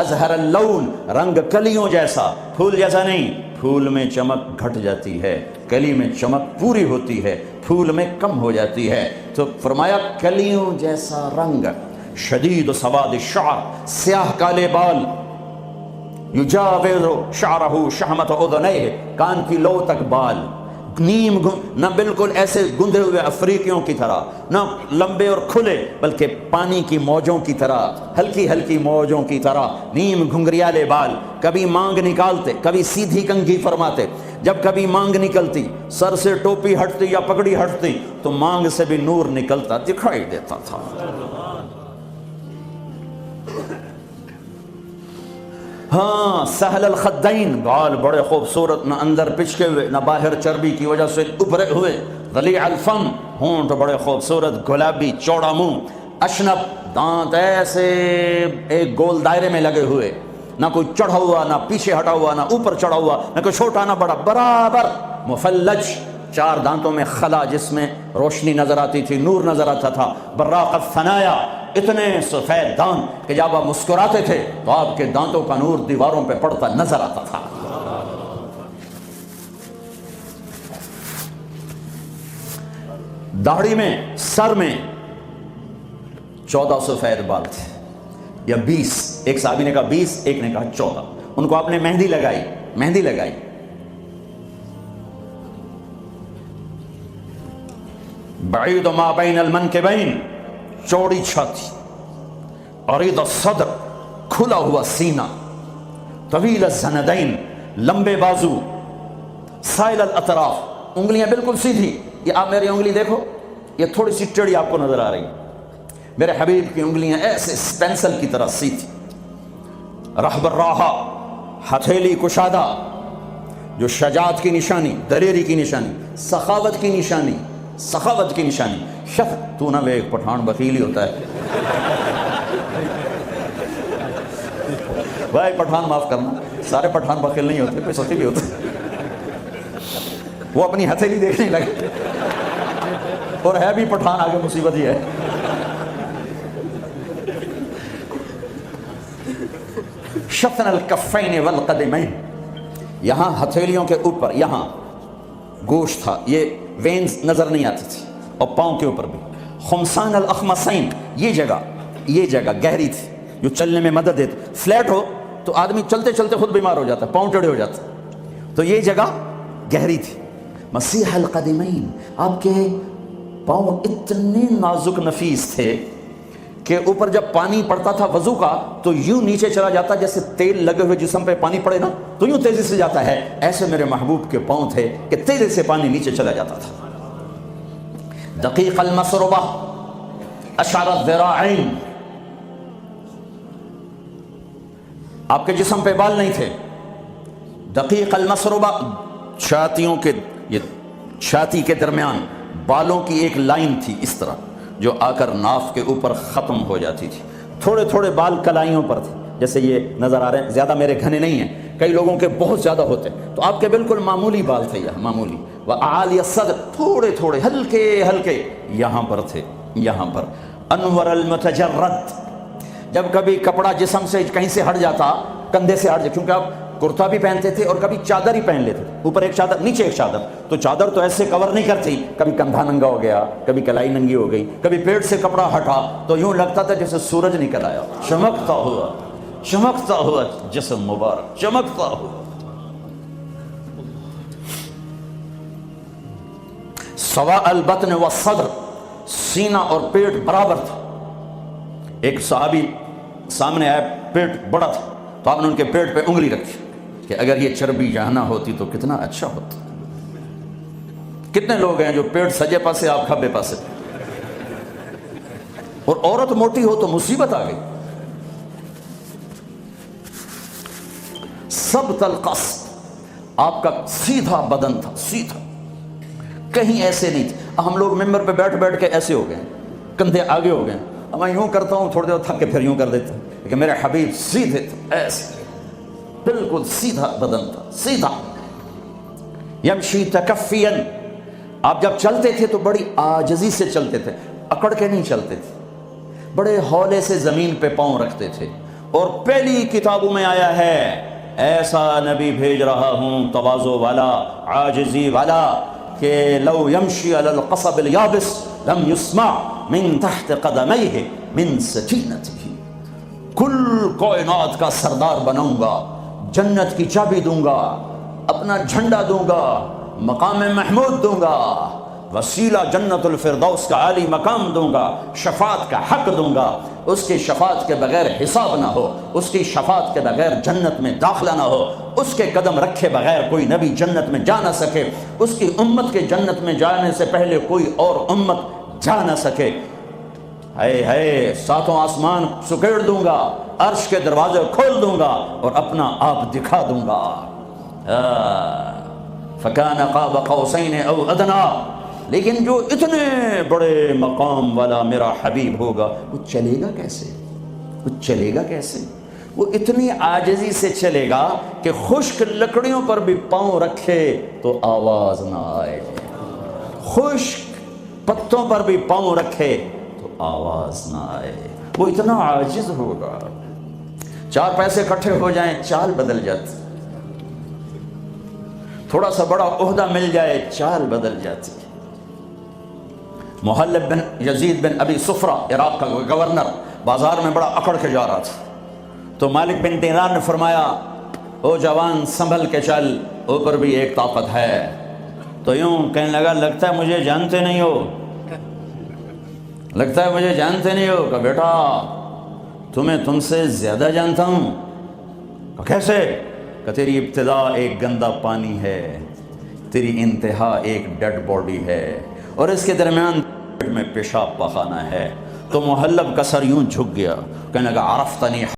ازہر اللون، رنگ کلیوں جیسا، پھول جیسا نہیں. پھول میں چمک گھٹ جاتی ہے، کلی میں چمک پوری ہوتی ہے، پھول میں کم ہو جاتی ہے. تو فرمایا کلیوں جیسا رنگ. شدید سواد الشعر، سیاہ کالے بال. یجاوز شعرہ شحمت اذنیہ، کان کی لو تک بال. نیم نہ بالکل ایسے گندے ہوئے افریقیوں کی طرح، نہ لمبے اور کھلے، بلکہ پانی کی موجوں کی طرح، ہلکی ہلکی موجوں کی طرح. نیم گھنگریالے بال، کبھی مانگ نکالتے، کبھی سیدھی کنگھی فرماتے. جب کبھی مانگ نکلتی، سر سے ٹوپی ہٹتی یا پگڑی ہٹتی تو مانگ سے بھی نور نکلتا دکھائی دیتا تھا. ہاں سہل الخدین، بال بڑے خوبصورت، نہ اندر پچکے ہوئے نہ باہر چربی کی وجہ سے ابھرے ہوئے. ضلیع الفم، ہونٹ بڑے خوبصورت گلابی چوڑا منہ. اشنب، دانت ایسے ایک گول دائرے میں لگے ہوئے، نہ کوئی چڑھا ہوا نہ پیچھے ہٹا ہوا نہ اوپر چڑھا ہوا، نہ کوئی چھوٹا نہ بڑا، برابر. مفلج، 4 دانتوں میں خلا جس میں روشنی نظر آتی تھی، نور نظر آتا تھا. براق الثنایا، اتنے سفید دانت کہ جب آپ مسکراتے تھے تو آپ کے دانتوں کا نور دیواروں پہ پڑتا نظر آتا تھا. داڑھی میں، سر میں 14 سفید بال تھے یا 20. ایک صحابی نے کہا 20، ایک نے کہا 14. ان کو آپ نے مہندی لگائی. بعید ما بین المنکبین، چوڑی چھاتی. عریض الصدر، کھلا ہوا سینہ. طویل الزندین، لمبے بازو. سائل الاطراف، انگلیاں بالکل سیدھی. یہ آپ میری انگلی دیکھو، یہ تھوڑی سی ٹیڑھی آپ کو نظر آ رہی. میرے حبیب کی انگلیاں ایسے پینسل کی طرح سیدھی. رحب الراحہ، ہتھیلی کشادہ، جو شجاعت کی نشانی، دلیری کی نشانی، سخاوت کی نشانی. تو نہ وہ ایک پٹھان بخیلی ہوتا ہے. بھائی پٹھان معاف کرنا، سارے پٹھان بخیل نہیں ہوتے، کوئی سخی بھی ہوتے. وہ اپنی ہتھیلی دیکھنے لگے اور ہے بھی پٹھان، آگے مصیبت ہی ہے. شفن الکفین والقدمین، یہاں ہتھیلیوں کے اوپر یہاں گوشت تھا، یہ وینز نظر نہیں آتی تھی، اور پاؤں کے اوپر بھی. خمسان الاخمصین، یہ جگہ گہری تھی جو چلنے میں مدد دیتی. فلیٹ ہو تو آدمی چلتے چلتے خود بیمار ہو جاتا، پاؤں ٹیڑھے ہو جاتے، تو یہ جگہ گہری تھی. مسیح القدمین، آپ کے پاؤں اتنے نازک نفیس تھے کہ اوپر جب پانی پڑتا تھا وضو کا تو یوں نیچے چلا جاتا جیسے تیل لگے ہوئے جسم پہ پانی پڑے نا تو یوں تیزی سے جاتا ہے. ایسے میرے محبوب کے پاؤں تھے کہ تیزی سے پانی نیچے چلا جاتا تھا. دقیق المسربہ اشعر الذراعین، آپ کے جسم پہ بال نہیں تھے. دقیق المسربہ، چھاتیوں کے، یہ چھاتی کے درمیان بالوں کی ایک لائن تھی اس طرح جو آ کر ناف کے اوپر ختم ہو جاتی تھی. تھوڑے تھوڑے بال کلائیوں پر تھے، جیسے یہ نظر آ رہے ہیں، زیادہ میرے گھنے نہیں ہیں، کئی لوگوں کے بہت زیادہ ہوتے، تو آپ کے بالکل معمولی بال تھے، یہ معمولی. وَأَعَالِيَ الصَّدْرِ، تھوڑے تھوڑے ہلکے ہلکے یہاں پر تھے، یہاں پر. انور المتجرد، جب کبھی کپڑا جسم سے کہیں سے ہٹ جاتا، کندھے سے ہٹ جاتا، کیونکہ آپ کرتا بھی پہنتے تھے اور کبھی چادر ہی پہن لیتے، اوپر ایک چادر نیچے ایک چادر، تو چادر تو ایسے کور نہیں کرتی، کبھی کندھا ننگا ہو گیا، کبھی کلائی ننگی ہو گئی، کبھی پیٹ سے کپڑا ہٹا تو یوں لگتا تھا جیسے سورج نکل آیا، چمکتا ہوا جسم مبارک، چمکتا ہوا. سواء البطن والصدر، سینہ اور پیٹ برابر تھا. ایک صحابی سامنے آیا، پیٹ بڑا تھا، تو آپ نے ان کے پیٹ پہ انگلی رکھی کہ اگر یہ چربی یہاں نہ ہوتی تو کتنا اچھا ہوتا. کتنے لوگ ہیں جو پیٹ سجے پاسے، آپ کھبے پاسے، اور عورت موٹی ہو تو مصیبت آ گئی. سبط القصد، آپ کا سیدھا بدن تھا، سیدھا، کہیں ایسے نہیں تھے. ہم لوگ ممبر پہ بیٹھ بیٹھ کے ایسے ہو گئے، کندھے آگے ہو گئے. میں یوں کرتا ہوں، تھوڑی دیر تھک کے پھر یوں کر دیتا ہوں، لیکن میرے حبیب سیدھے تھے، ایسے بالکل سیدھا بدن تھا، سیدھا. یمشی تکفیا، آپ جب چلتے تھے تو بڑی عاجزی سے چلتے تھے، اکڑ کے نہیں چلتے تھے، بڑے ہولے سے زمین پہ پاؤں رکھتے تھے. اور پہلی کتابوں میں آیا ہے ایسا نبی بھیج رہا ہوں تواضع والا، عاجزی والا، کہ لو یمشی علی القصب الیابس لم یسمع من تحت قدمیہ من سکینتہ. کل کائنات کا سردار بناؤں گا، جنت کی چابی دوں گا، اپنا جھنڈا دوں گا، مقام محمود دوں گا، وسیلہ جنت الفردوس کا عالی مقام دوں گا، شفاعت کا حق دوں گا. اس کی شفاعت کے بغیر حساب نہ ہو، اس کی شفاعت کے بغیر جنت میں داخلہ نہ ہو، اس کے قدم رکھے بغیر کوئی نبی جنت میں جا نہ سکے، اس کی امت کے جنت میں جانے سے پہلے کوئی اور امت جا نہ سکے. ہے ساتوں آسمان سکیڑ دوں گا، عرش کے دروازے کھول دوں گا اور اپنا آپ دکھا دوں گا. فَكَانَ قَابَ قَوْسَيْنِ أَوْ أَدْنَىٰ. لیکن جو اتنے بڑے مقام والا میرا حبیب ہوگا، وہ چلے گا کیسے؟ وہ چلے گا کیسے؟ وہ اتنی عاجزی سے چلے گا کہ خشک لکڑیوں پر بھی پاؤں رکھے تو آواز نہ آئے، خشک پتوں پر بھی پاؤں رکھے تو آواز نہ آئے. وہ اتنا عاجز ہوگا. چار پیسے اکٹھے ہو جائیں چال بدل جاتی، تھوڑا سا بڑا عہدہ مل جائے چال بدل جاتی. محلب بن یزید بن ابی صفرہ، عراق کا گورنر، بازار میں بڑا اکڑ کے جا رہا تھا، تو مالک بن دینار نے فرمایا او جوان سنبھل کے چل، اوپر بھی ایک طاقت ہے. تو یوں کہنے لگا لگتا ہے مجھے جانتے نہیں ہو، لگتا ہے مجھے جانتے نہیں ہو. کہا بیٹا تمہیں تم سے زیادہ جانتا ہوں. کہا کیسے؟ کہ تیری ابتدا ایک گندا پانی ہے، تیری انتہا ایک ڈیڈ باڈی ہے، اور اس کے درمیان میں پیشاب پخانہ ہے. تو محلب کا سر یوں جھک گیا، کہنے لگا عرفتنی